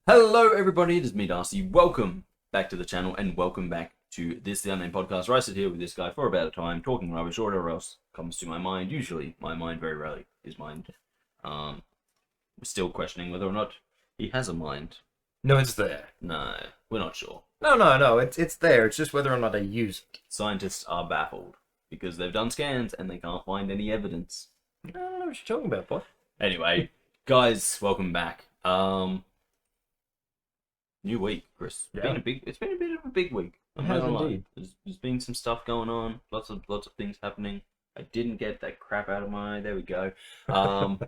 Hello everybody, it is me Darcy. Welcome back to the channel and welcome back to this The Unnamed Podcast, where I sit here with this guy for about a time, talking rubbish or whatever else comes to my mind. Usually, my mind, very rarely, his mind. We're still questioning whether or not he has a mind. No, it's there. No, we're not sure. No, it's there. It's just whether or not I use it. Scientists are baffled because they've done scans and they can't find any evidence. I don't know what you're talking about, boy. Anyway, guys, welcome back. New week, Kris. Yeah. It's been a bit of a big week. It has indeed. There's been some stuff going on. Lots of things happening. I didn't get that crap out of my eye. There we go. Lots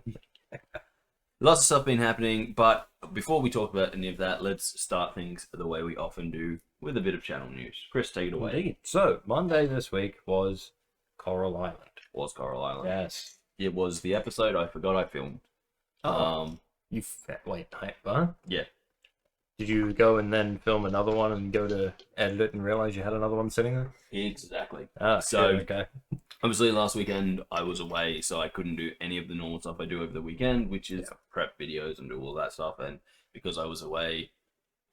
of stuff been happening. But before we talk about any of that, let's start things the way we often do, with a bit of channel news. Kris, take it away. Indeed. So, Monday this week was Coral Island. Was Coral Island? Yes. It was the episode I forgot I filmed. Wait, huh? Yeah. Did you go and then film another one and go to edit it and realize you had another one sitting there? Exactly. Okay. Obviously, last weekend I was away, so I couldn't do any of the normal stuff I do over the weekend, which is prep videos and do all that stuff. And because I was away,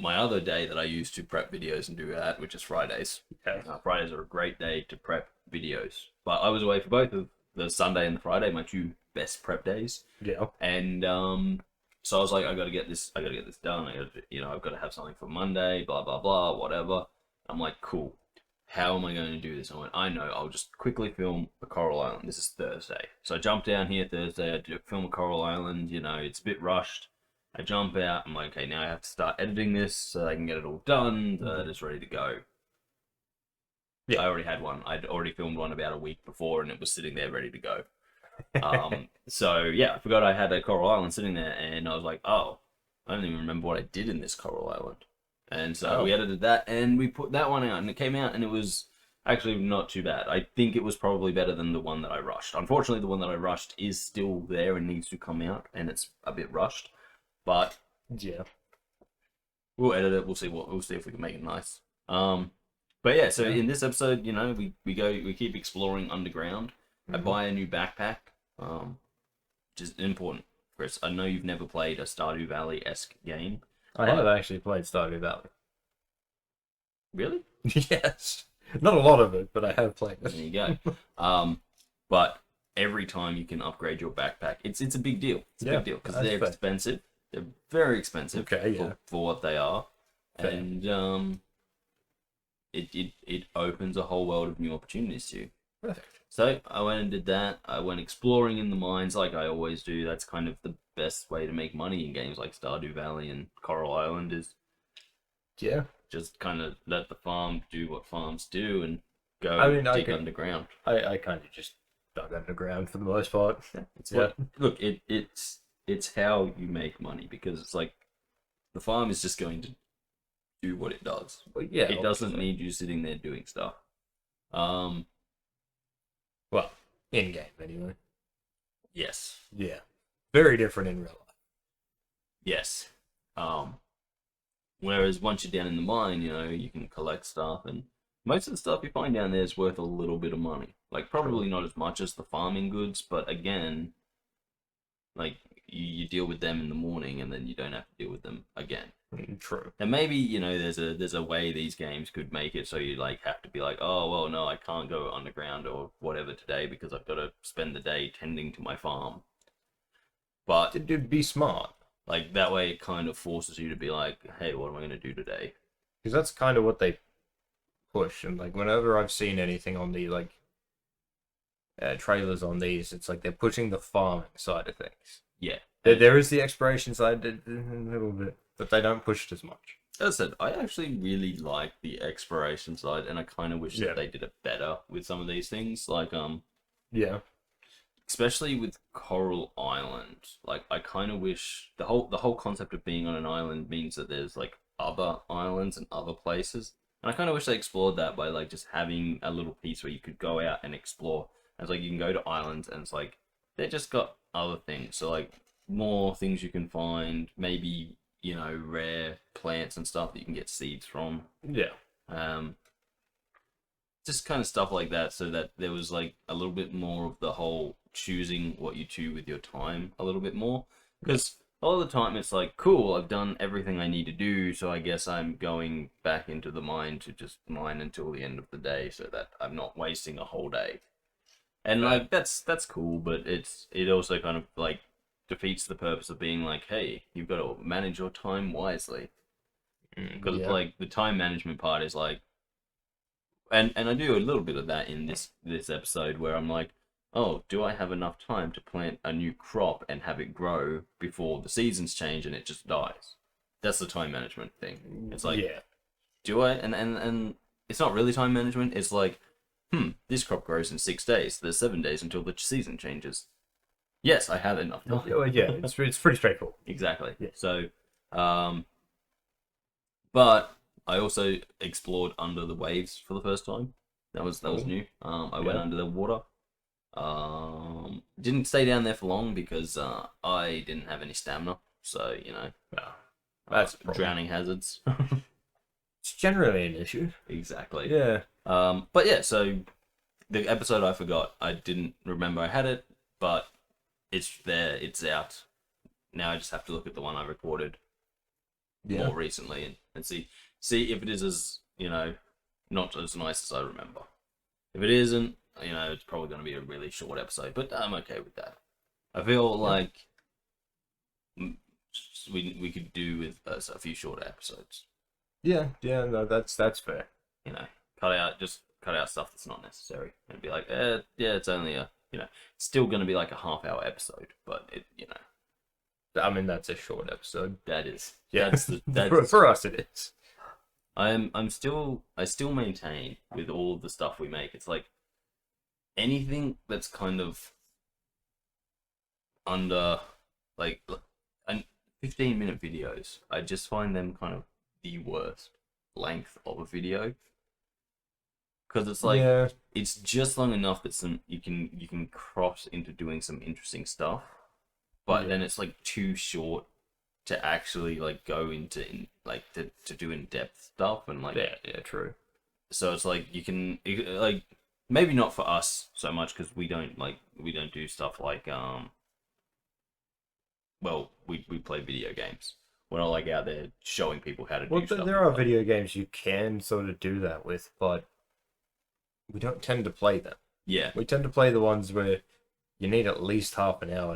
my other day that I used to prep videos and do that, which is Fridays. Yeah. Fridays are a great day to prep videos. But I was away for both of the Sunday and the Friday, my two best prep days. Yeah. And so I was like, I gotta get this done. I've got to have something for Monday, blah blah blah, whatever. I'm like, cool. How am I going to do this? I know, I'll just quickly film a Coral Island. This is Thursday. So I jumped down here Thursday, I film a Coral Island, it's a bit rushed. I jump out, I'm like, okay, now I have to start editing this so I can get it all done, so that it's ready to go. Yeah. I already had one. I'd already filmed one about a week before and it was sitting there ready to go. So yeah, I forgot I had a Coral Island sitting there and I was like, oh, I don't even remember what I did in this Coral Island. And so we edited that and we put that one out and it came out and it was actually not too bad. I think it was probably better than the one that I rushed. Unfortunately, the one that I rushed is still there and needs to come out and it's a bit rushed, but yeah, we'll edit it. We'll see if we can make it nice. But yeah, so in this episode, we keep exploring underground. I buy a new backpack, which is important. Kris, I know you've never played a Stardew Valley-esque game. I have actually played Stardew Valley. Really? Yes. Not a lot of it, but I have played it. There you go. But every time you can upgrade your backpack, it's a big deal. It's a big deal because they're expensive. They're very expensive for what they are. Fair. And it opens a whole world of new opportunities to you. Perfect. So I went and did that. I went exploring in the mines like I always do. That's kind of the best way to make money in games like Stardew Valley and Coral Island is just kind of let the farm do what farms do and go dig underground. I kind of just dug underground for the most part. Look, it's how you make money because it's like the farm is just going to do what it does. Well, yeah, it doesn't need you sitting there doing stuff. Well, in game anyway. Yes. Yeah. Very different in real life. Yes. Whereas once you're down in the mine, you can collect stuff, and most of the stuff you find down there is worth a little bit of money. Like, probably not as much as the farming goods, but again, like, you deal with them in the morning, and then you don't have to deal with them again. True. And maybe, there's a way these games could make it so you, like, have to be like, oh, well, no, I can't go underground or whatever today because I've got to spend the day tending to my farm. But It'd be smart. Like, that way it kind of forces you to be like, hey, what am I going to do today? Because that's kind of what they push. And, like, whenever I've seen anything on the, like, trailers on these, it's like they're pushing the farming side of things. Yeah. There is the exploration side a little bit, but they don't push it as much. As I said, I actually really like the exploration side, and I kind of wish that they did it better with some of these things. Like, especially with Coral Island, like, I kind of wish the whole concept of being on an island means that there's, like, other islands and other places. And I kind of wish they explored that by, like, just having a little piece where you could go out and explore. And it's like, you can go to islands, and it's like, they just got other things. So, like, more things you can find, maybe, rare plants and stuff that you can get seeds from. Yeah. Just kind of stuff like that, so that there was, like, a little bit more of the whole choosing what you do with your time a little bit more. Because lot of the time it's like, cool, I've done everything I need to do, so I guess I'm going back into the mine to just mine until the end of the day so that I'm not wasting a whole day. And like that's cool, but it also kind of like defeats the purpose of being like, hey, you've got to manage your time wisely. Because Yeah. like the time management part is like, and I do a little bit of that in this episode where I'm like, oh, do I have enough time to plant a new crop and have it grow before the seasons change and it just dies? That's the time management thing. It's like, Yeah. do I? And it's not really time management. It's like, this crop grows in 6 days. There's 7 days until the season changes. Yes, I have enough time. Yeah, it's pretty straightforward. Exactly. Yeah. So, but I also explored under the waves for the first time. That was new. I went under the water. Didn't stay down there for long because I didn't have any stamina. So No, that's a problem. drowning hazards. It's generally an issue. Exactly. Yeah. But yeah, so the episode I forgot. I didn't remember I had it, but it's there. It's out. Now I just have to look at the one I recorded more recently and see if it is as not as nice as I remember. If it isn't, it's probably going to be a really short episode, but I'm okay with that. I feel like we could do with a few shorter episodes. Yeah, no, that's fair. Cut out stuff that's not necessary, and be like, yeah, it's only it's still going to be like a half-hour episode, but I mean, that's a short episode. that is, Yeah, that's for us it is. I still maintain with all of the stuff we make, it's like anything that's kind of under like 15-minute videos, I just find them kind of the worst length of a video. Because it's like it's just long enough that you can cross into doing some interesting stuff, but then it's like too short to actually like go into to do in-depth stuff and like true. So it's like you can like maybe not for us so much because we don't do stuff like we play video games. We're not like out there showing people how to do stuff. There are video games you can sort of do that with, but we don't tend to play them. Yeah. We tend to play the ones where you need at least half an hour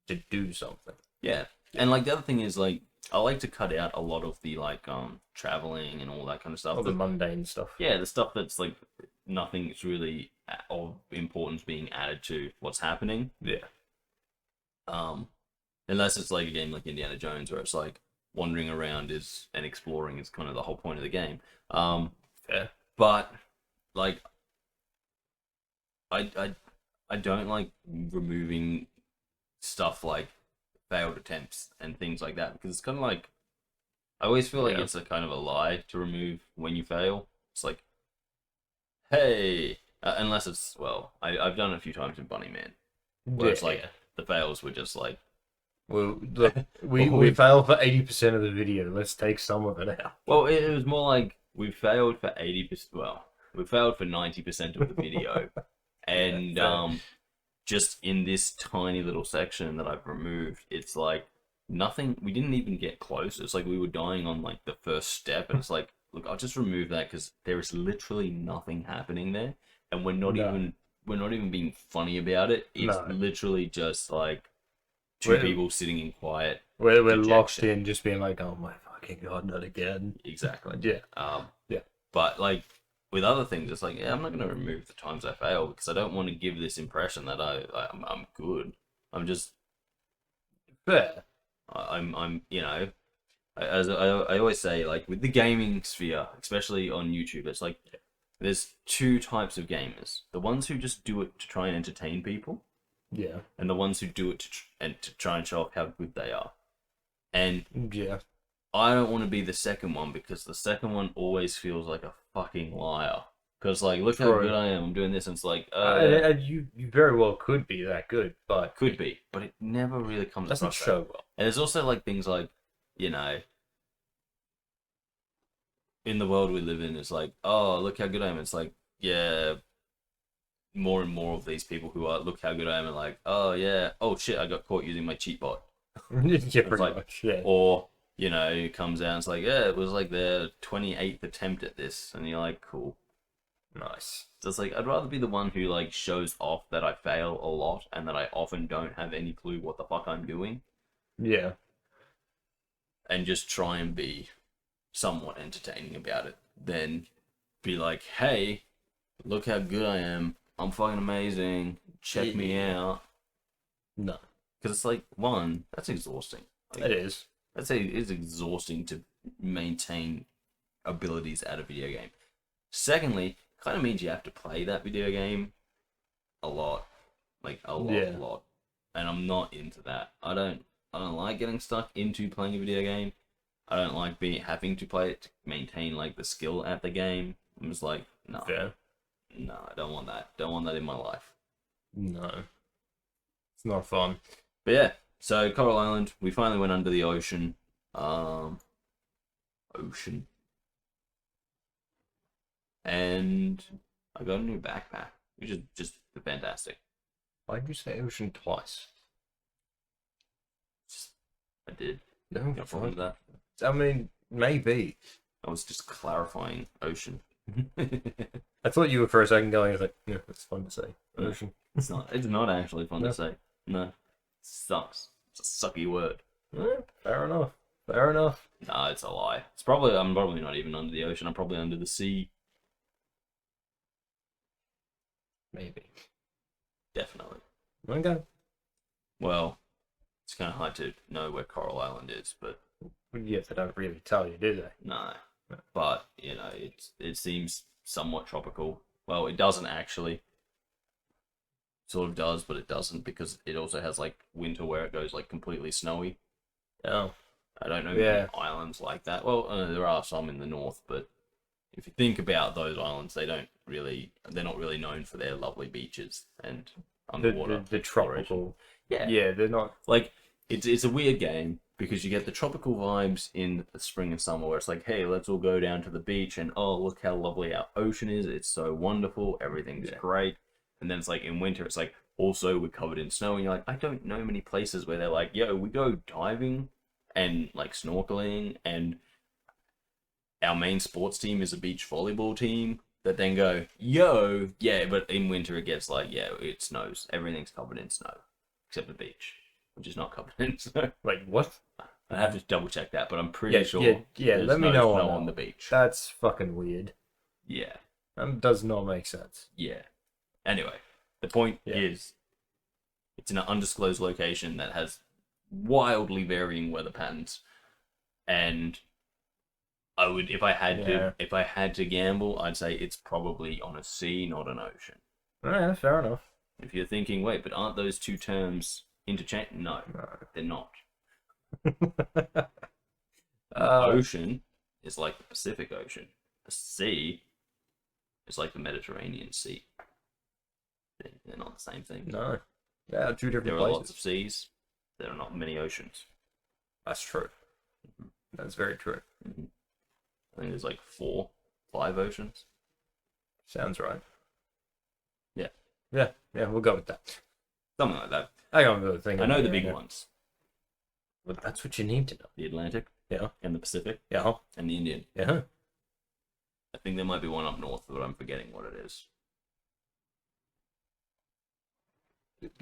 to do something. Yeah. And like the other thing is like I like to cut out a lot of the like traveling and all that kind of stuff. All the mundane stuff. Yeah, the stuff that's like nothing's really of importance being added to what's happening. Yeah. Unless it's like a game like Indiana Jones where it's like wandering around and exploring is kind of the whole point of the game. Yeah. But like I don't like removing stuff like failed attempts and things like that because it's kind of like I always feel like it's a kind of a lie to remove when you fail. It's like, hey, unless it's I've done it a few times in Bunny Man where it's like the fails were just like, well, look, we failed for 80% of the video. Let's take some of it out. Well, it was more like we failed for 80%. Well, we failed for 90% of the video, and just in this tiny little section that I've removed, it's like nothing. We didn't even get close. It's like we were dying on like the first step, and it's like, look, I'll just remove that because there is literally nothing happening there, and we're not even being funny about it. It's literally just like two people sitting in quiet. We're locked in, just being like, oh my fucking god, not again. Exactly. Yeah. But like with other things, it's like, I'm not going to remove the times I fail because I don't want to give this impression that I'm good. I'm just fair. I'm as I always say, like with the gaming sphere, especially on YouTube, it's like there's two types of gamers: the ones who just do it to try and entertain people, and the ones who do it to try and show off how good they are. And I don't want to be the second one because the second one always feels like a fucking liar. Because like, look how good I am. I'm doing this, and it's like, and you very well could be that good, but could be, but it never really comes across. Doesn't show well. And there's also like things like, in the world we live in, it's like, oh, look how good I am. It's like, yeah, more and more of these people who are, look how good I am, and like, oh yeah, oh shit, I got caught using my cheat bot. Yeah, pretty like, much. Yeah. Or, you know, it comes out and it's like, yeah, it was like their 28th attempt at this. And you're like, cool. Nice. So it's like, I'd rather be the one who, like, shows off that I fail a lot and that I often don't have any clue what the fuck I'm doing. Yeah. And just try and be somewhat entertaining about it. Than be like, hey, look how good I am. I'm fucking amazing. Check me out. No. Because it's like, one, that's exhausting. Like, It is. I'd say it's exhausting to maintain abilities at a video game. Secondly, kind of means you have to play that video game a lot. Like, a lot. And I'm not into that. I don't like getting stuck into playing a video game. I don't like having to play it to maintain, like, the skill at the game. I'm just like, no. Fair. No, I don't want that. Don't want that in my life. No. It's not fun. But yeah, so Coral Island, we finally went under the ocean. And I got a new backpack, which is just fantastic. Why did you say ocean twice? I did. No, Got a problem with that? I mean, maybe. I was just clarifying ocean. I thought you were for a second going, like, yeah, it's fun to say. No. Ocean. It's not. It's not actually fun No. to say. No, it sucks. It's a sucky word. Fair enough. Fair enough. No, it's a lie. I'm probably not even under the ocean. I'm probably under the sea. Maybe. Definitely. Okay. Well, it's kind of hard to know where Coral Island is, but Yeah, they don't really tell you, do they? no. But, you know, it seems somewhat tropical. Well, it doesn't actually. Sort of does, but it doesn't, because it also has, like, winter where it goes, like, completely snowy. Oh. I don't know Yeah. many islands like that. Well, there are some in the north, but if you think about those islands, they're not really known for their lovely beaches and underwater. The tropical. Yeah. Yeah, they're not. Like, it's a weird game because you get the tropical vibes in the spring and summer where it's like, hey, let's all go down to the beach and, oh, look how lovely our ocean is. It's so wonderful. Everything's great. And then it's like in winter, it's like, also we're covered in snow. And you're like, I don't know many places where they're like, yo, we go diving and like snorkeling, and our main sports team is a beach volleyball team that then go, yo, yeah, but in winter it gets like, yeah, it snows. Everything's covered in snow except the beach, which is not covered in snow. Like, what? I have to double check that, but I'm pretty sure. Yeah, there's let me no know snow on on that. the beach. That's fucking weird. Yeah, That does not make sense. yeah. Anyway, the point Yeah. is, it's in an undisclosed location that has wildly varying weather patterns, and I would, if I had to gamble, I'd say it's probably on a sea, not an ocean. Yeah, fair enough. If you're thinking, wait, but aren't those two terms interchangeable? No, they're not. Ocean is like the Pacific Ocean. The sea is like the Mediterranean Sea. They're not the same thing. No. Yeah, two different There are places. lots of seas. There are not many oceans. That's true. That's very true. I think there's like 5 oceans. Sounds right. Yeah. Yeah, we'll go with that. Something like that. I don't really think. I know the big ones. But that's what you need to know. The Atlantic. Yeah. And the Pacific. Yeah. And the Indian. Yeah. I think there might be one up north, but I'm forgetting what it is.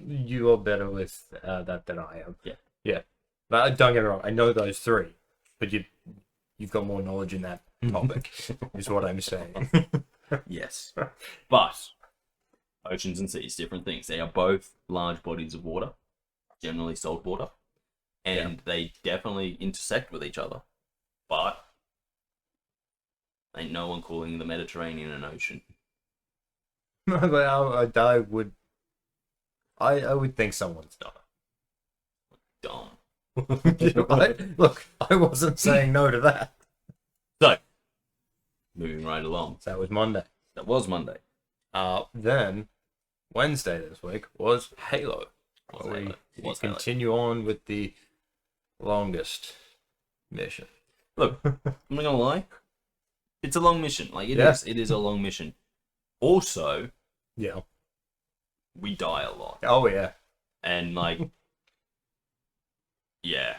You are better with that than I am. Yeah. Yeah. But don't get me wrong. I know those three, but you've got more knowledge in that topic. Is what I'm saying. Yes. But oceans and seas, different things. They are both large bodies of water, generally salt water, and they definitely intersect with each other. But ain't no one calling the Mediterranean an ocean. But I would think someone's done Dumb. it. Look, I wasn't saying no to that. So, moving right along. That was Monday. That was Monday. Then Wednesday this week was Halo. Was We Halo. Was Halo. continue on with the longest mission. Look, I'm not gonna lie. It's a long mission. Like, it Yeah. is. It is a long mission. Also, Yeah. we die a lot. Oh yeah. And, like, Yeah.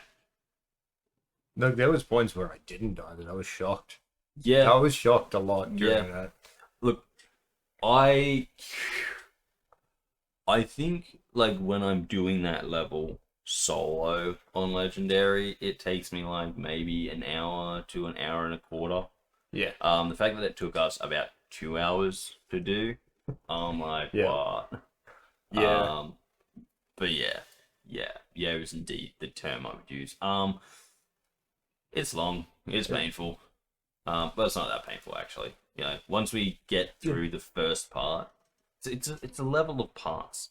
Look, there was points where I didn't die, and I was shocked. Yeah. I was shocked a lot during Yeah. that. Look, I think like when I'm doing that level solo on Legendary, it takes me like maybe an hour to an hour and a quarter. Yeah. The fact that it took us about 2 hours to do, I'm like, Yeah. what? Yeah. But yeah, is indeed the term I would use. It's long, it's painful, but it's not that painful actually. You know, once we get through the first part, it's a level of parts.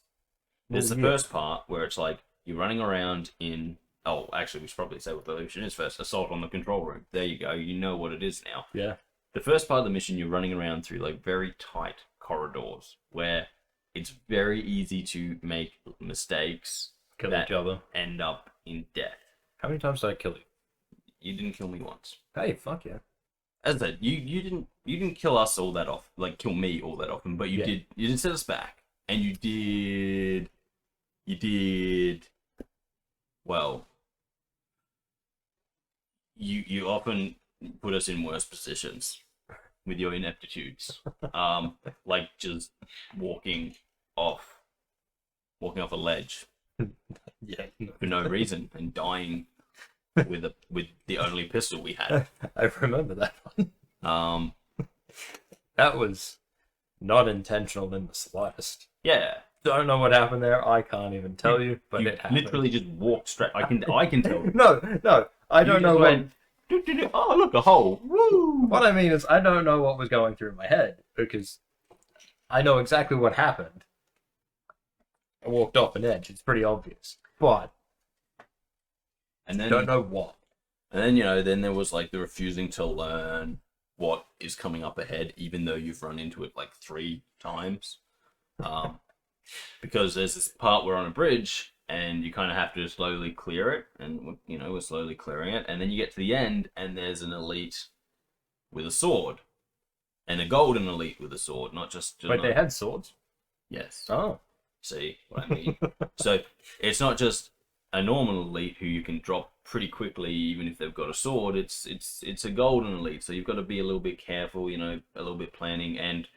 There's the first part where it's like you're running around in. Oh, actually, we should probably say what the mission is first. Assault on the control room. There you go. You know what it is now. Yeah. The first part of the mission, you're running around through like very tight corridors where it's very easy to make mistakes Kill that each other. end up in death. How many times did I kill you? You didn't kill me once. Hey, fuck yeah. As I said, you didn't kill us all that often, like kill me all that often, but you did set us back, and you did well. You often put us in worse positions with your ineptitudes, like just walking off a ledge Yeah. for no reason and dying with the only pistol we had. I remember that one. Um, That was not intentional in the slightest. yeah. Don't know what happened there. I can't even tell you, but You it happened. literally just walked straight. I can tell. No. I don't know when. Oh, look, a hole. Woo! What I mean is, I don't know what was going through my head because I know exactly what happened. I walked off an edge. It's pretty obvious, but And then don't know what. And then then there was like the refusing to learn what is coming up ahead, even though you've run into it like 3 times. Because there's this part we're on a bridge and you kind of have to slowly clear it, and we're slowly clearing it, and then you get to the end and there's an elite with a sword, and a golden elite with a sword, not just. Wait, they had swords? Yes. Oh. See what I mean? So it's not just a normal elite who you can drop pretty quickly, even if they've got a sword. It's a golden elite, so you've got to be a little bit careful, a little bit planning, and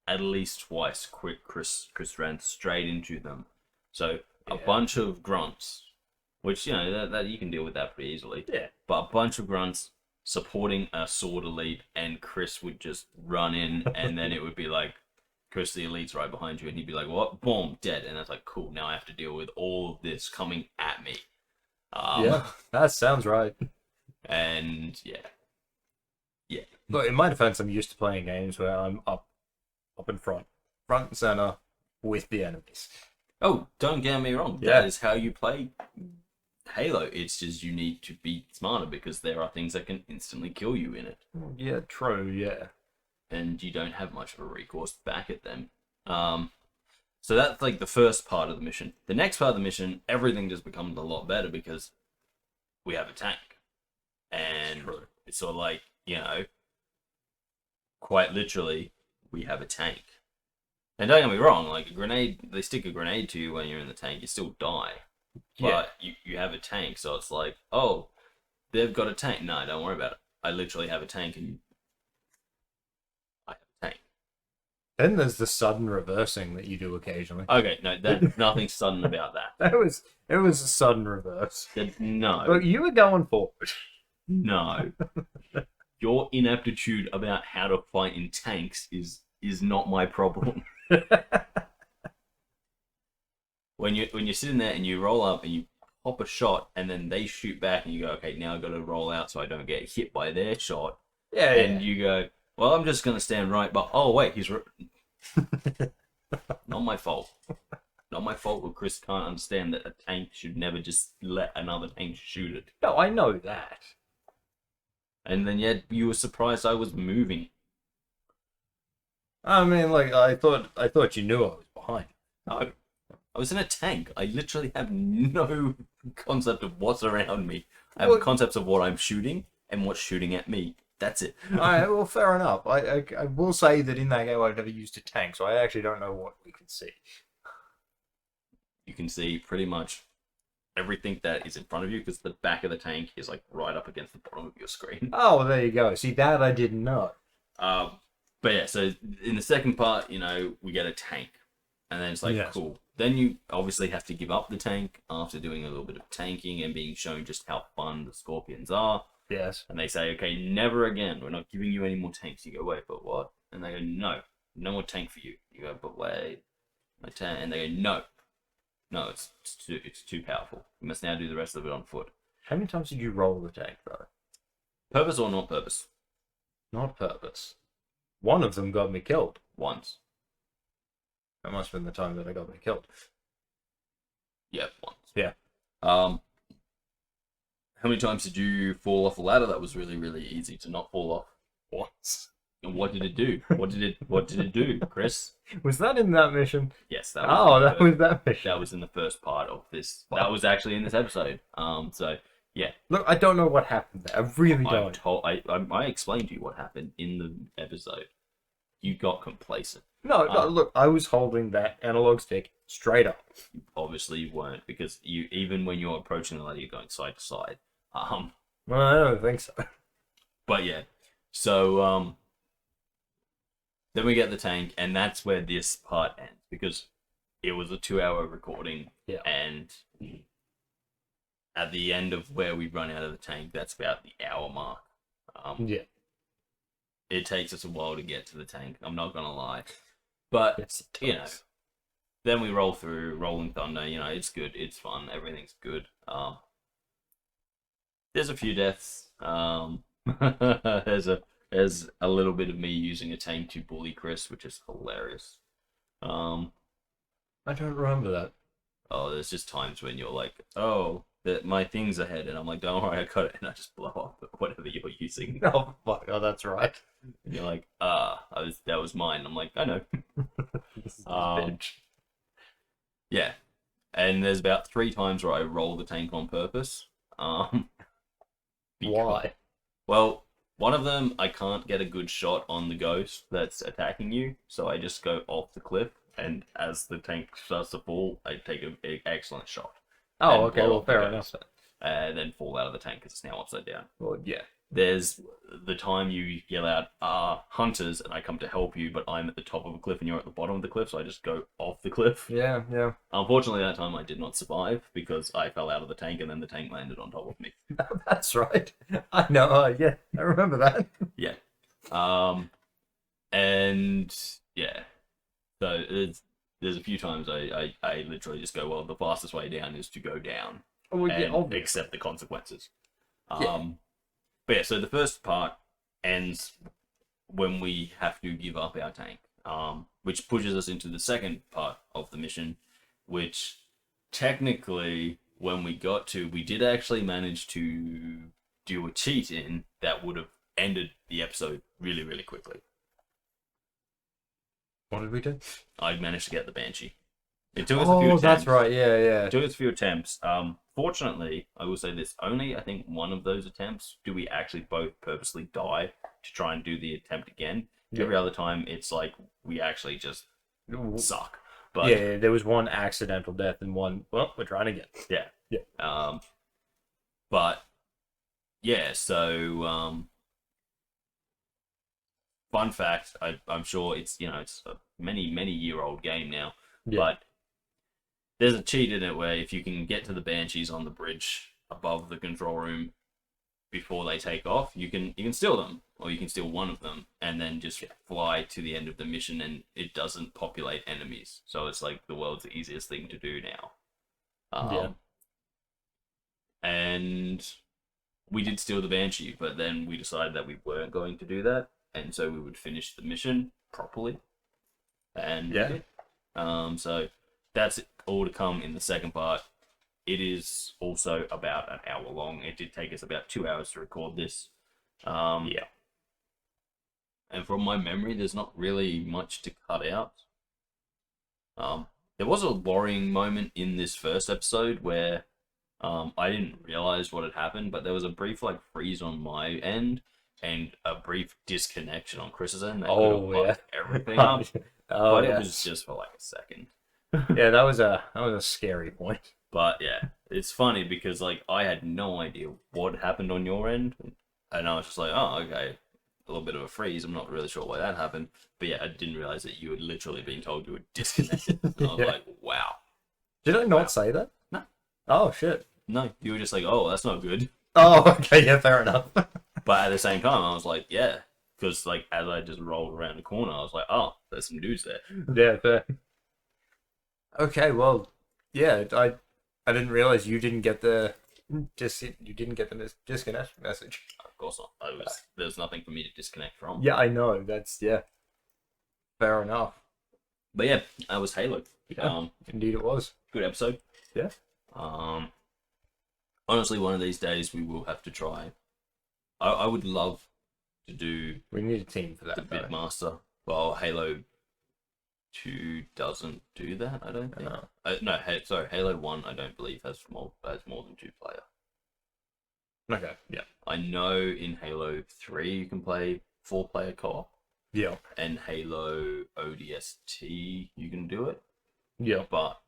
at least twice, Kris ran straight into them. So a bunch of grunts, which that you can deal with that pretty easily. Yeah. But a bunch of grunts supporting a sword elite, and Kris would just run in, and then it would be like, Kris, the elite's right behind you, and he'd be like, what? Boom, dead. And that's like, cool, now I have to deal with all of this coming at me. Yeah, that sounds right. And yeah. Look, in my defense, I'm used to playing games where I'm up in front and center with the enemies. Oh, don't get me wrong. Yeah. That is how you play Halo. It's just you need to be smarter because there are things that can instantly kill you in it. Yeah, true, yeah. And you don't have much of a recourse back at them. So that's like the first part of the mission. The next part of the mission, everything just becomes a lot better because we have a tank. And it's sort of like, quite literally, we have a tank. And don't get me wrong, like a grenade, they stick a grenade to you when you're in the tank, you still die. But you have a tank, so it's like, oh, they've got a tank. No, don't worry about it. I literally have a tank, and I have a tank. Then there's the sudden reversing that you do occasionally. Okay, no, there's nothing sudden about that. It was a sudden reverse. No. Look, you were going forward. No. Your ineptitude about how to fight in tanks is not my problem. When you're sitting there and you roll up and you pop a shot and then they shoot back and you go, okay, now I've got to roll out so I don't get hit by their shot. Yeah. And you go, well, I'm just going to stand right, but oh wait, he's not my fault. Not my fault that Kris can't understand that a tank should never just let another tank shoot it. No, I know that. And then yet you were surprised I was moving. I mean, like I thought you knew I was behind. No. I was in a tank. I literally have no concept of what's around me. I have concepts of what I'm shooting and what's shooting at me. That's it. Alright, well, fair enough. I will say that in that game I've never used a tank, so I actually don't know what we can see. You can see pretty much everything that is in front of you, because the back of the tank is like right up against the bottom of your screen. Oh, well, there you go. See, that I didn't know. But yeah, so in the second part, you know, we get a tank, and then it's like, Yes. cool. Then you obviously have to give up the tank after doing a little bit of tanking and being shown just how fun the Scorpions are. Yes. And they say, okay, never again. We're not giving you any more tanks. You go, wait, but what? And they go, no more tank for you. You go, but wait, my tank. And they go, no, it's too powerful. You must now do the rest of it on foot. How many times did you roll the tank, though? Purpose or not purpose? Not purpose. One of them got me killed. Once. That must have been the time that I got me killed. Yeah, once. Yeah. How many times did you fall off a ladder that was really, really easy to not fall off? Once. And what did it do? What did it do, Chris? Was that in that mission? Yes, that was. Oh, that was that mission. That was in the first part of this. That was actually in this episode. So yeah. Look, I don't know what happened there. I really don't. I explained to you what happened in the episode. You got complacent. No, look, I was holding that analog stick straight up. Obviously, you weren't, because you, even when you're approaching the ladder, you're going side to side. Well, I don't think so. But yeah, so then we get the tank, and that's where this part ends, because it was a 2-hour recording. Yeah. And at the end of where we run out of the tank, that's about the hour mark. Yeah. It takes us a while to get to the tank, I'm not gonna lie. But, Yes, it you know, does. then we roll through Rolling Thunder, you know, it's good, it's fun, everything's good. There's a few deaths. There's a little bit of me using a tank to bully Kris, which is hilarious. I don't remember that. Oh, there's just times when you're like, oh, my thing's ahead, and I'm like, don't worry, I got it, and I just blow up whatever you're using. Oh, fuck. Oh, that's right. And you're like, that was mine. I'm like, I know. This is bitch. Yeah. And there's about 3 times where I roll the tank on purpose. Why? Well, one of them, I can't get a good shot on the ghost that's attacking you, so I just go off the cliff, and as the tank starts to fall, I take an excellent shot. Oh, And okay, blow well, up the fair ghost. enough. And then fall out of the tank because it's now upside down. Well, yeah. There's the time you yell out, hunters, and I come to help you, but I'm at the top of a cliff and you're at the bottom of the cliff, so I just go off the cliff. Yeah, yeah. Unfortunately, that time I did not survive because I fell out of the tank and then the tank landed on top of me. That's right. I know, yeah, I remember that. Yeah. And yeah. So there's a few times I literally just go, well, the fastest way down is to go down. Oh, yeah, And obviously. accept the consequences. Yeah. But yeah, so the first part ends when we have to give up our tank, which pushes us into the second part of the mission, which technically, when we got to, we did actually manage to do a cheat in that would have ended the episode really, really quickly. What did we do? I managed to get the Banshee. It took us a few attempts. That's right, yeah, yeah. It took us a few attempts. Fortunately, I will say this, only I think one of those attempts do we actually both purposely die to try and do the attempt again. Yeah. Every other time, it's like we actually just suck. But Yeah, there was one accidental death and one, well, we're trying again. yeah. Yeah. But yeah, so fun fact, I'm sure it's, you know, it's a many year old game now, Yeah. but there's a cheat in it where if you can get to the Banshees on the bridge above the control room before they take off, you can steal them, or you can steal one of them and then just fly to the end of the mission, and it doesn't populate enemies. So it's like the world's easiest thing to do now. Yeah. And we did steal the Banshee, but then we decided that we weren't going to do that, and so we would finish the mission properly. And Yeah. So that's all to come in the second part. It is also about an hour long. It did take us about 2 hours to record this. Yeah. And from my memory, there's not really much to cut out. There was a worrying moment in this first episode where I didn't realize what had happened, but there was a brief freeze on my end and a brief disconnection on Chris's end. That could have fucked everything up. But it was just for a second. Yeah, that was a scary point. But yeah, it's funny because like I had no idea what happened on your end, and I was just like, oh, okay, a little bit of a freeze. I'm not really sure why that happened, but yeah, I didn't realize that you had literally been told you were disconnected. And I was Yeah. like, wow. Did I not say that? No. Oh shit. No, you were just like, oh, that's not good. Oh, okay, yeah, fair enough. But at the same time, I was like, yeah, because like as I just rolled around the corner, I was like, oh, there's some dudes there. Yeah, fair. Okay, well, yeah, I didn't realize you didn't get the disconnect message. Of course not. There's nothing for me to disconnect from. Yeah, I know. That's fair enough. But yeah, that was Halo. Yeah, indeed it was. Good episode. Yeah. Honestly, one of these days we will have to try. I would love to do We need a team for the that. though. Bitmaster. Well, Halo 2 doesn't do that, I don't think. No, sorry, Halo 1 I don't believe has more than 2 player. Okay, yeah. I know in Halo 3 you can play 4-player co-op, Yeah. and Halo ODST you can do it, Yeah. but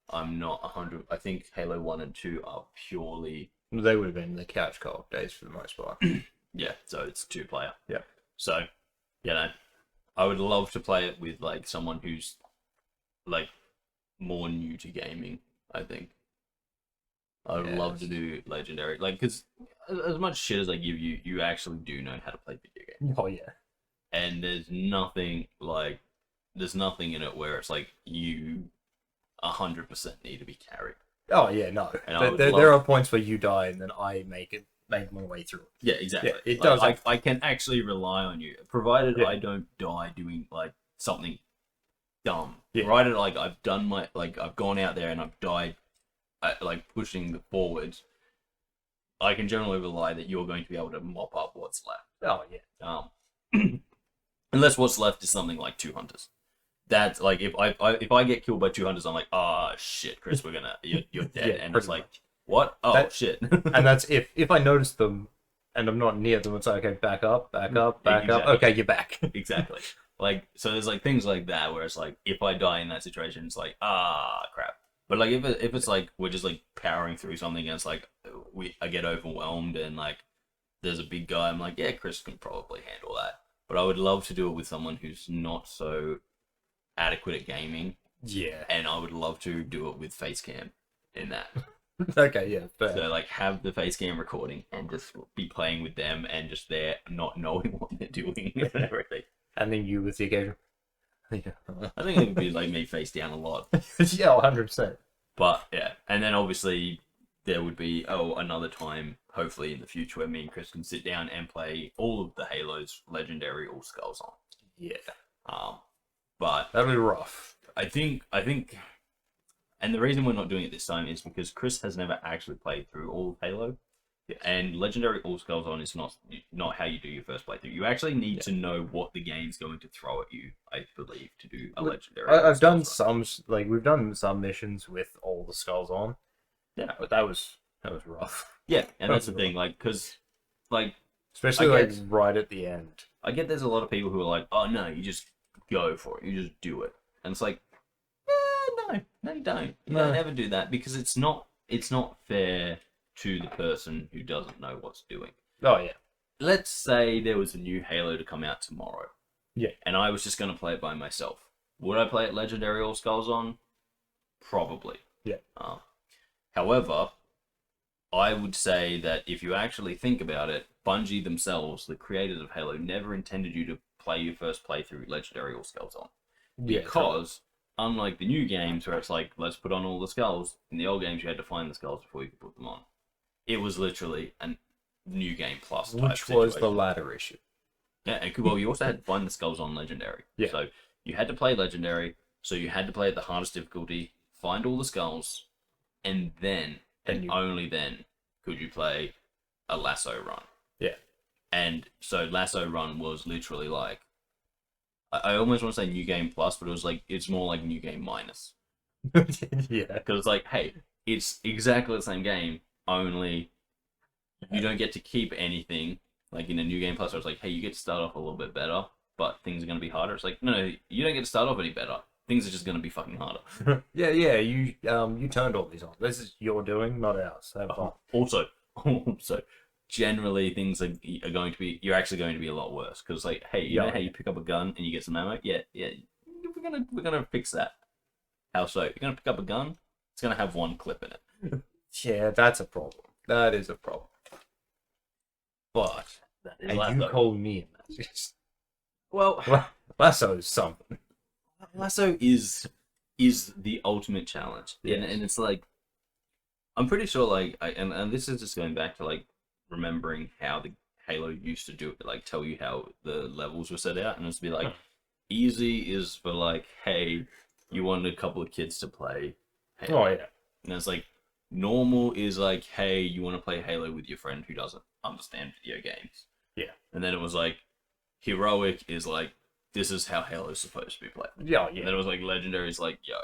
I'm not 100. I think Halo 1 and 2 are purely, They would have been the couch co-op days for the most part. yeah, so it's 2-player. Yeah. So, you know, I would love to play it with like someone who's like more new to gaming, I think. I would love to do Legendary, like, because as much shit as I give you, you actually do know how to play video games. Oh yeah. And there's nothing in it where it's like you 100% need to be carried. Oh yeah, no. And I would There are points where you die and then I make my way through it. Yeah, exactly. Yeah, it Like, does. I can actually rely on you, provided Yeah. I don't die doing like something dumb. Yeah. Provided like I've gone out there and I've died, like pushing the forwards. I can generally rely that you're going to be able to mop up what's left. Oh yeah. Unless what's left is something like 2 hunters. That's like if I get killed by 2 hunters, I'm like, ah, shit, Kris, you're dead. Yeah, And it's pretty like, what? Oh shit. And that's if I notice them and I'm not near them, it's like, okay, back up. Exactly. Okay, you're back. Exactly. Like, so there's like things like that where it's like, if I die in that situation, it's like, ah, crap. But like, if it's like we're just like powering through something and it's like I get overwhelmed and like there's a big guy, I'm like, yeah, Kris can probably handle that. But I would love to do it with someone who's not so adequate at gaming, Yeah. and I would love to do it with face cam in that. Okay, yeah. Fair. So like have the face cam recording and just be playing with them and just there not knowing what they're doing and everything. And then you with the occasion. Yeah. I think it would be like me face down a lot. Yeah, 100%. But yeah, and then obviously there would be another time, hopefully in the future, where me and Kris can sit down and play all of the Halos Legendary All Skulls on. Yeah. But That'll be rough. I think, and the reason we're not doing it this time is because Kris has never actually played through all of Halo, and Legendary All Skulls on is not how you do your first playthrough. You actually need to know what the game's going to throw at you, I believe, to do a Legendary. I've done some, like, we've done some missions with all the skulls on. Yeah, But that was rough. yeah, and that's the thing, like, because, like, Especially, I like, guess- right at the end. I get there's a lot of people who are like, oh no, you just go for it, you just do it, and it's like, no, you don't. You No. don't ever do that because it's not fair to the person who doesn't know what's doing. Oh, yeah. Let's say there was a new Halo to come out tomorrow. Yeah. And I was just going to play it by myself. Would I play it Legendary All Skulls on? Probably. Yeah. However, I would say that if you actually think about it, Bungie themselves, the creators of Halo, never intended you to play your first playthrough Legendary All Skulls on. Yeah, Because, unlike the new games where it's like, let's put on all the skulls, in the old games you had to find the skulls before you could put them on. It was literally a new game plus type which was the situation. latter issue. Yeah, and well, you also had to find the skulls on Legendary. Yeah. So you had to play Legendary, so you had to play at the hardest difficulty, find all the skulls, and then, and only then, could you play a lasso run. Yeah. And so lasso run was literally like, I almost want to say new game plus, but it was like, it's more like new game minus. Yeah. Because it's like, hey, it's exactly the same game, only you don't get to keep anything. Like in a new game plus, where it's like, hey, you get to start off a little bit better, but things are going to be harder. It's like, no, you don't get to start off any better. things are just gonna be fucking harder. Yeah. You turned all these on. This is your doing, not ours. Have fun. Also, generally things are going to be. You're actually going to be a lot worse because, like, hey, you know how you pick up a gun and you get some ammo? Yeah. We're gonna fix that. How so? You're gonna pick up a gun. It's gonna have one clip in it. Yeah, that's a problem. That is a problem. But and lasso. you call me a masochist. Well, Lasso is something. lasso is the ultimate challenge, and it's like I'm pretty sure like and this is just going back to like remembering how the Halo used to do it, like tell you how the levels were set out, and it's be like easy is for like, hey, you want a couple of kids to play Halo. Oh yeah. And it's like normal is like, hey, you want to play Halo with your friend who doesn't understand video games. Yeah. And then it was like heroic is like, this is how Halo's supposed to be played. Yeah. And then it was like legendary is like, yo,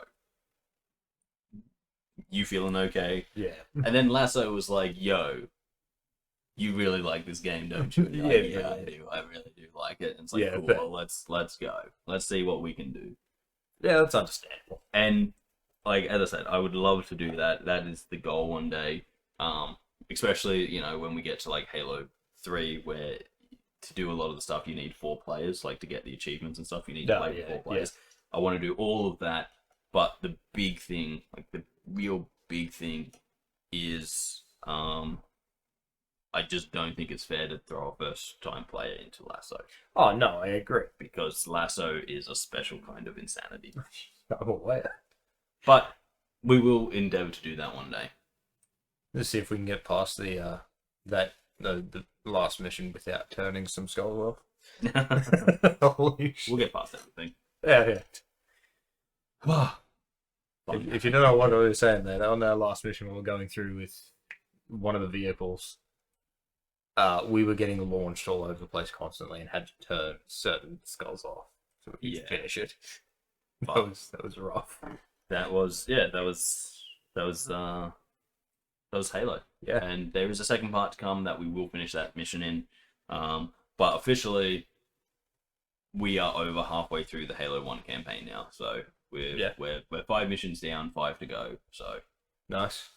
you feeling okay? Yeah. And then Lasso was like, yo, you really like this game, don't you? Yeah, I do. I really do like it. And it's like, Yeah, cool, but- well, let's go. Let's see what we can do. Yeah, that's understandable. And like as I said, I would love to do that. That is the goal one day. Especially, you know, when we get to like Halo 3 where to do a lot of the stuff you need 4 players, like to get the achievements and stuff, you need to play with 4 players. I want to do all of that, but the big thing, like the real big thing is I just don't think it's fair to throw a first time player into Lasso. Oh no, I agree. Because Lasso is a special kind of insanity. I'm aware. But we will endeavour to do that one day. Let's see if we can get past the last mission without turning some skulls off. Holy shit. We'll get past everything. Yeah. If you don't know what I was saying there, on our last mission we were going through with one of the vehicles, we were getting launched all over the place constantly and had to turn certain skulls off so we could finish it. That was rough. That was Halo. Yeah. And there is a second part to come that we will finish that mission in. But officially we are over halfway through the Halo 1 campaign now. So we're 5 missions down, 5 to go. So Nice.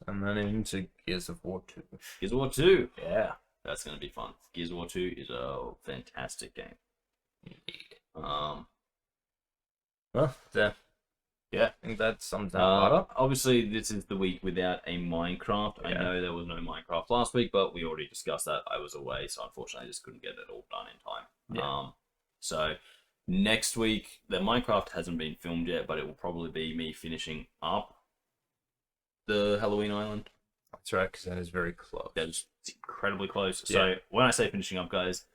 And then into Gears of War 2. Gears of War 2. Yeah. That's gonna be fun. Gears of War 2 is a fantastic game. Well, yeah, I think that sums that part up. Obviously, this is the week without a Minecraft. I Yeah. know there was no Minecraft last week, but we already discussed that. I was away, so unfortunately, I just couldn't get it all done in time. Yeah. So next week, the Minecraft hasn't been filmed yet, but it will probably be me finishing up the Halloween Island. That's right, because that is very close. That's incredibly close. Yeah. So when I say finishing up, guys,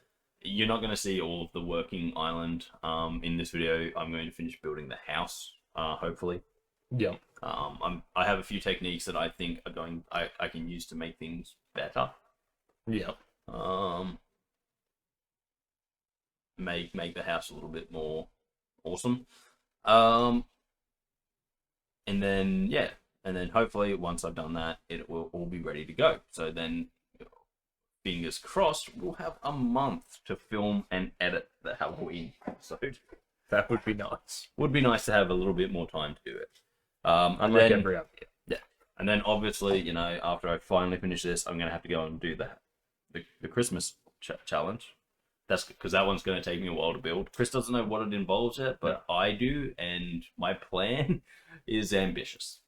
you're not going to see all of the working island in this video. I'm going to finish building the house, hopefully. Yeah. I have a few techniques that I think are I can use to make things better. Yeah. Make the house a little bit more awesome. And then hopefully once I've done that, it will all be ready to go. So then, fingers crossed, we'll have a month to film and edit the Halloween episode. That would be nice. Would be nice to have a little bit more time to do it. Unlike every other year. Yeah. And then obviously, you know, after I finally finish this, I'm going to have to go and do the Christmas challenge. That's because that one's going to take me a while to build. Kris doesn't know what it involves yet, but I do, and my plan is ambitious.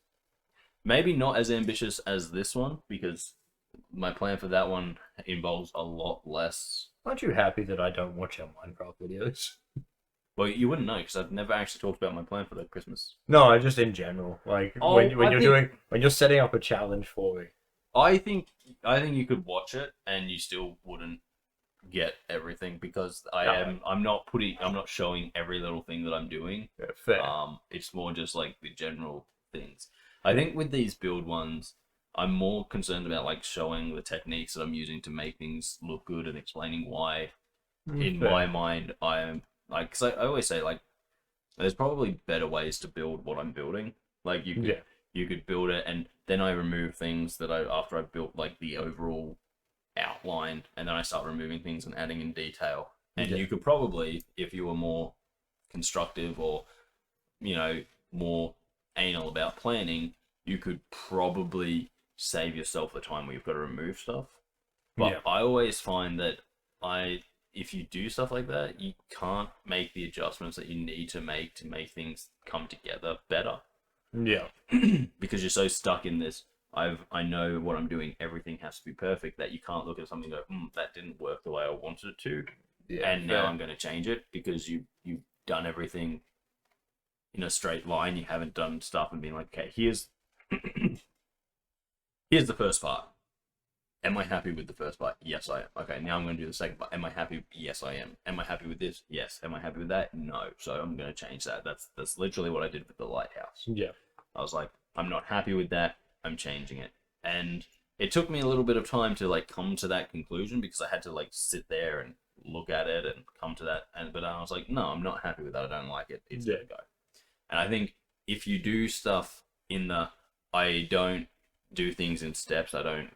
Maybe not as ambitious as this one, because my plan for that one involves a lot less. Aren't you happy that I don't watch your Minecraft videos? Well, you wouldn't know, because I've never actually talked about my plan for the Christmas. No, I just in general. Like when you're setting up a challenge for me. I think you could watch it and you still wouldn't get everything, because I'm not showing every little thing that I'm doing. Yeah, fair. It's more just like the general things. I think with these build ones, I'm more concerned about like showing the techniques that I'm using to make things look good and explaining why, in my mind, I am like, because I always say like, there's probably better ways to build what I'm building. Like you could build it and then I remove things that after I've built like the overall outline, and then I start removing things and adding in detail. And you could probably, if you were more constructive or more anal about planning, you could probably save yourself the time where you've got to remove stuff. But I always find that if you do stuff like that, you can't make the adjustments that you need to make things come together better. Yeah. Because you're so stuck in this, I know what I'm doing, everything has to be perfect, that you can't look at something and go, that didn't work the way I wanted it to. Yeah, and now I'm going to change it, because you've done everything in a straight line. You haven't done stuff and been like, okay, here's the first part. Am I happy with the first part? Yes, I am. Okay, now I'm going to do the second part. Am I happy? Yes, I am. Am I happy with this? Yes. Am I happy with that? No. So I'm going to change that. That's literally what I did with the lighthouse. Yeah. I was like, I'm not happy with that. I'm changing it. And it took me a little bit of time to like come to that conclusion, because I had to like sit there and look at it and come to that. But I was like, no, I'm not happy with that. I don't like it. It's going to go. And I think if you do stuff I don't do things in steps, I don't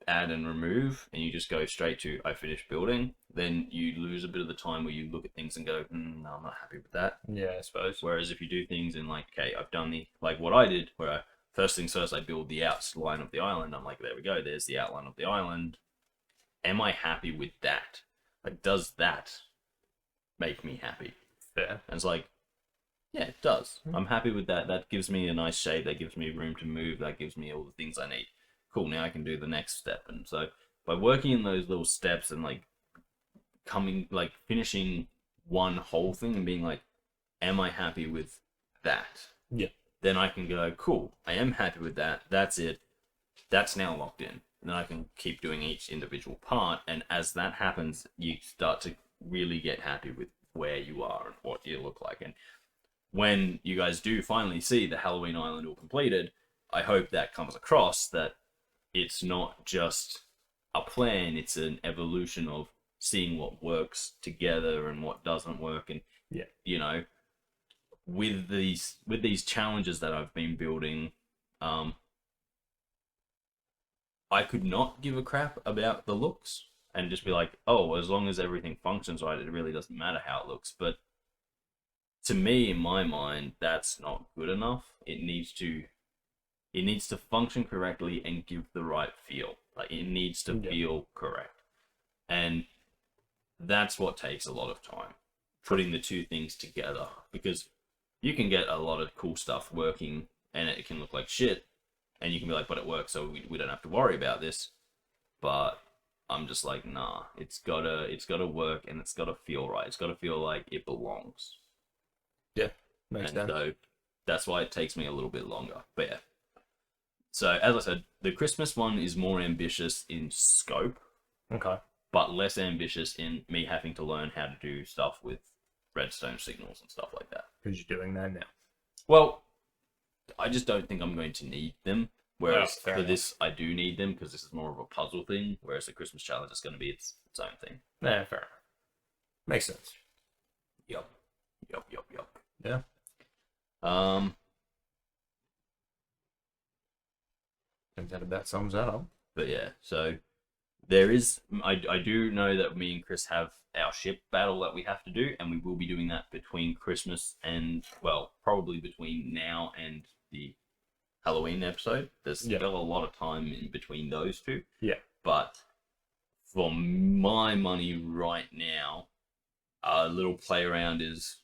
add and remove, and you just go straight to I finished building, then you lose a bit of the time where you look at things and go, no, I'm not happy with that. Yeah, I suppose. Whereas if you do things in like, okay, I've done like what I did, where first things first, I build the outline of the island. I'm like, there we go, there's the outline of the island. Am I happy with that? Like, does that make me happy? Fair. And it's like, yeah, it does. I'm happy with that. That gives me a nice shape. That gives me room to move. That gives me all the things I need. Cool, now I can do the next step. And so by working in those little steps and like finishing one whole thing and being like, am I happy with that? Yeah. Then I can go, cool, I am happy with that. That's it. That's now locked in. And then I can keep doing each individual part. And as that happens, you start to really get happy with where you are and what you look like. And when you guys do finally see the Halloween Island all completed, I hope that comes across, that it's not just a plan, it's an evolution of seeing what works together and what doesn't work. And with these challenges that I've been building, I could not give a crap about the looks and just be like, oh, as long as everything functions right, it really doesn't matter how it looks. But to me, in my mind, that's not good enough. It needs to function correctly and give the right feel. Like, it needs to feel correct. And that's what takes a lot of time, putting the two things together. Because you can get a lot of cool stuff working and it can look like shit, and you can be like, but it works, so we don't have to worry about this. But I'm just like, nah, it's gotta work, and it's gotta feel right. It's gotta feel like it belongs. Yeah, makes sense. So that's why it takes me a little bit longer. But yeah. So as I said, the Christmas one is more ambitious in scope. Okay. But less ambitious in me having to learn how to do stuff with redstone signals and stuff like that. Because you're doing that now. Well, I just don't think I'm going to need them. Whereas for enough. this, I do need them, because this is more of a puzzle thing. Whereas the Christmas challenge is going to be its own thing. Yeah, fair enough. Makes sense. Yup. Yeah. I think that about sums that up. But yeah, so there is, I do know that me and Kris have our ship battle that we have to do, and we will be doing that between Christmas and, well, probably between now and the Halloween episode. There's still a lot of time in between those two. Yeah. But for my money right now, a little play around is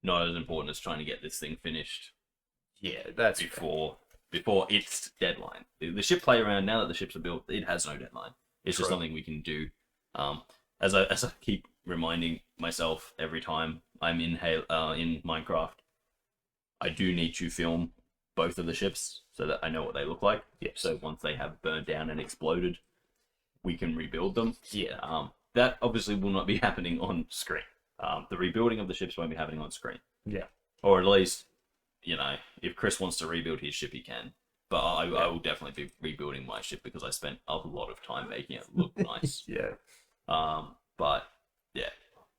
not as important as trying to get this thing finished. Yeah, that's before its deadline. The ship play around, now that the ships are built, it has no deadline. It's just something we can do. As I keep reminding myself every time I'm in Minecraft, I do need to film both of the ships so that I know what they look like. Yes. So once they have burned down and exploded, we can rebuild them. Yeah. That obviously will not be happening on screen. The rebuilding of the ships won't be happening on screen. Yeah. Or at least, if Kris wants to rebuild his ship, he can. But I will definitely be rebuilding my ship, because I spent a lot of time making it look nice. Yeah. But yeah,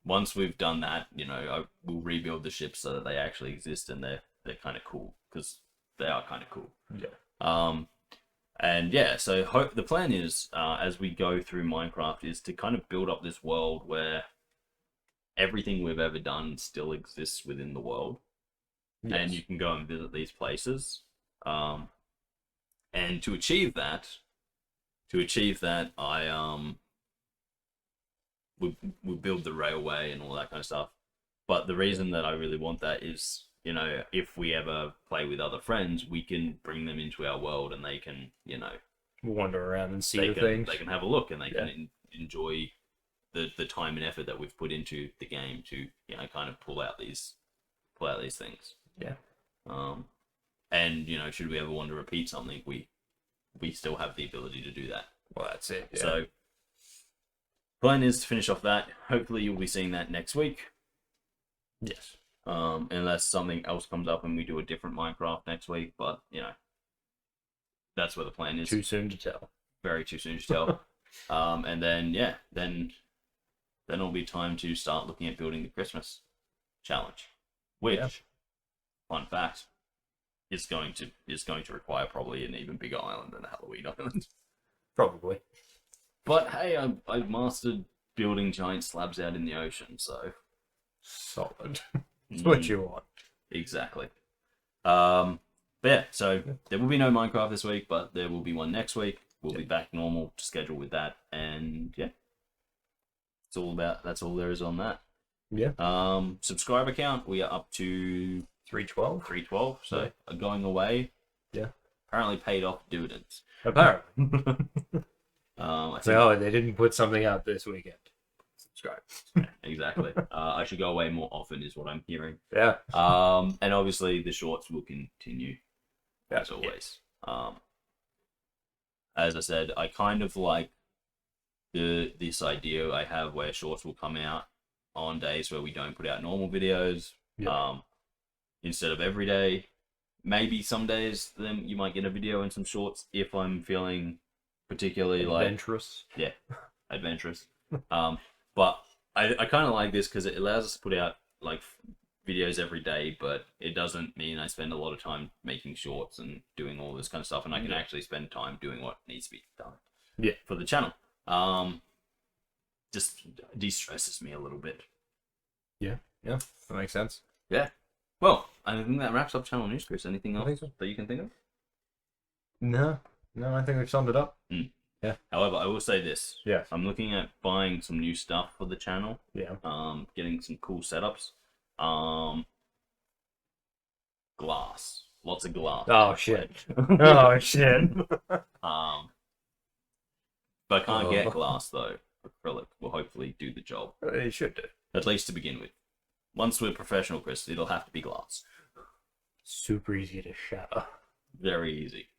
once we've done that, I will rebuild the ships so that they actually exist and they're kind of cool, because they are kind of cool. Yeah. And yeah, so the plan is, as we go through Minecraft, is to kind of build up this world where everything we've ever done still exists within the world. and you can go and visit these places. And to achieve that, I we build the railway and all that kind of stuff. But the reason that I really want that is, you know, if we ever play with other friends, we can bring them into our world and they can, you know, wander around and see things. They can have a look and they can enjoy the time and effort that we've put into the game to, you know, kind of pull out these things. Yeah. And, you know, should we ever want to repeat something, we still have the ability to do that. Well, that's it. Yeah. So, plan is to finish off that. Hopefully, you'll be seeing that next week. Yes. Unless something else comes up and we do a different Minecraft next week, but you know, that's where the plan is. Too soon to tell. Very too soon to tell. And then then it'll be time to start looking at building the Christmas challenge, which, fun fact, is going to require probably an even bigger island than a Halloween island. Probably. But hey, I've mastered building giant slabs out in the ocean, so solid. That's what you want. Exactly. But yeah, so there will be no Minecraft this week, but there will be one next week. We'll be back normal to schedule with that, and yeah, that's all there is on that. Yeah. Subscriber count, we are up to 312. So going away. Yeah. Apparently paid off dividends. Apparently. They didn't put something out this weekend. Subscribe. Exactly. I should go away more often, is what I'm hearing. Yeah. And obviously the shorts will continue as always. As I said, I kind of like this idea I have where shorts will come out on days where we don't put out normal videos. Instead of every day. Maybe some days then you might get a video and some shorts if I'm feeling particularly adventurous. Adventurous. But I kind of like this because it allows us to put out like videos every day, but it doesn't mean I spend a lot of time making shorts and doing all this kind of stuff, and I can actually spend time doing what needs to be done for the channel. Just de-stresses me a little bit. Yeah, that makes sense. Yeah. Well, I think that wraps up channel news, Kris. Anything else that you can think of? No, I think we've summed it up. Yeah. However, I will say this. Yeah. I'm looking at buying some new stuff for the channel. Yeah. Getting some cool setups. Glass. Lots of glass. Oh shit. Oh shit. But I can't get glass though. Acrylic will hopefully do the job. It should do. At least to begin with. Once we're professional, Kris, it'll have to be glass. Super easy to shatter. Very easy.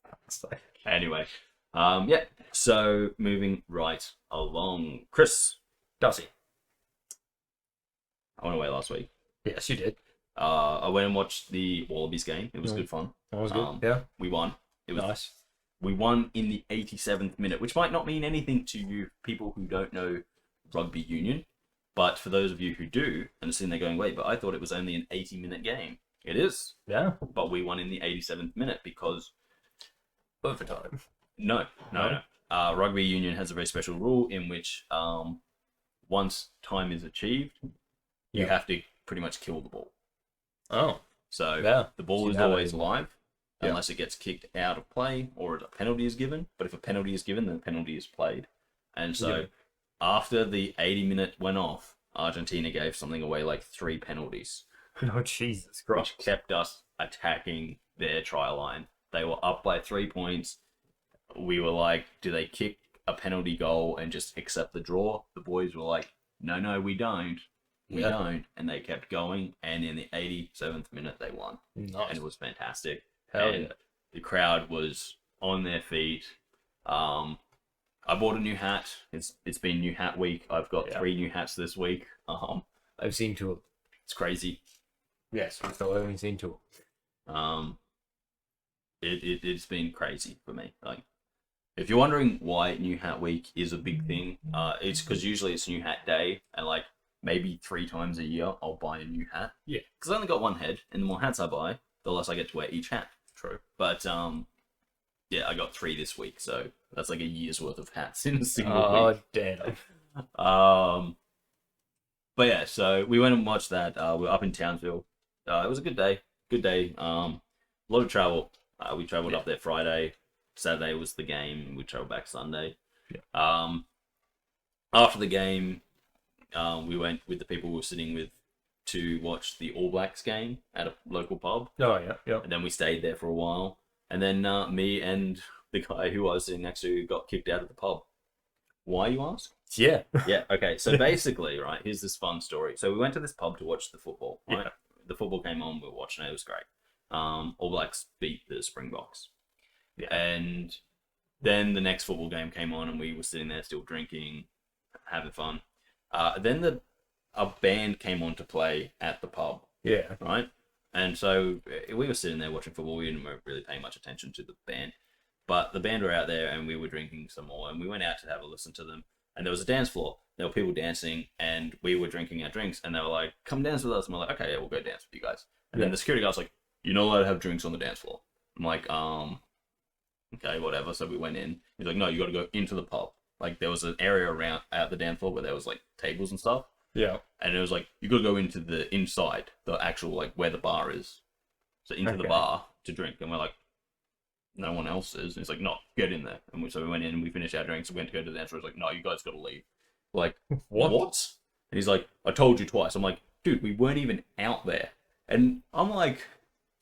That's like... Anyway. So moving right along. Kris. Darcy. I went away last week. Yes, you did. I went and watched the Wallabies game. It was good fun. That was good. Yeah. We won. It was nice. We won in the 87th minute, which might not mean anything to you people who don't know rugby union. But for those of you who do, and are sitting there going, wait, but I thought it was only an 80-minute game. It is. Yeah. But we won in the 87th minute because... Overtime. No. Rugby union has a very special rule in which once time is achieved, you have to pretty much kill the ball. Oh. So the ball is always live unless it gets kicked out of play or a penalty is given. But if a penalty is given, then the penalty is played. And so after the 80-minute went off, Argentina gave something away like 3 penalties. Oh, Jesus Christ. Which kept us attacking their try line. They were up by 3 points. We were like, do they kick a penalty goal and just accept the draw? The boys were like, no, we don't. We don't. And they kept going. And in the 87th minute, they won. Nice. And it was fantastic. Hell yeah. The crowd was on their feet. I bought a new hat. It's been new hat week. I've got 3 new hats this week. I've seen 2 of them. It's crazy. Yes, I've only seen 2. It's been crazy for me. Like, if you're wondering why New Hat Week is a big thing, it's because usually it's New Hat Day, and like maybe 3 times a year I'll buy a new hat. Yeah. Because I only got 1 head, and the more hats I buy, the less I get to wear each hat. True. But I got 3 this week, so that's like a year's worth of hats in a single week. Oh, damn. But yeah, so we went and watched that. We're up in Townsville. it was a good day. Good day. A lot of travel. We traveled up there Friday. Saturday was the game. We traveled back Sunday. Yeah. After the game, we went with the people we were sitting with to watch the All Blacks game at a local pub. Oh, yeah, yeah. And then we stayed there for a while. And then me and the guy who I was sitting next to got kicked out of the pub. Why, you ask? Yeah. Yeah, okay. So basically, right, here's this fun story. So we went to this pub to watch the football, right? Yeah. The football came on, we were watching it, it was great. All Blacks beat the Springboks. Yeah. And then the next football game came on and we were sitting there still drinking, having fun. Then a band came on to play at the pub, Yeah. right? And so we were sitting there watching football. We didn't really pay much attention to the band. But the band were out there and we were drinking some more. And we went out to have a listen to them. And there was a dance floor. There were people dancing and we were drinking our drinks. And they were like, come dance with us. And we're like, okay, yeah, we'll go dance with you guys. And then the security guy's like, you're not allowed to have drinks on the dance floor. I'm like, okay, whatever. So we went in. He's like, no, you got to go into the pub. Like there was an area around at the dance floor where there was like tables and stuff. Yeah. And it was like, you got to go into the inside, the actual, like, where the bar is. So into the bar to drink. And we're like, no one else is. And he's like, no, get in there. And so we went in and we finished our drinks. We went to go to the dance floor. He's like, no, you guys got to leave. We're like, what? And he's like, I told you twice. I'm like, dude, we weren't even out there. And I'm like,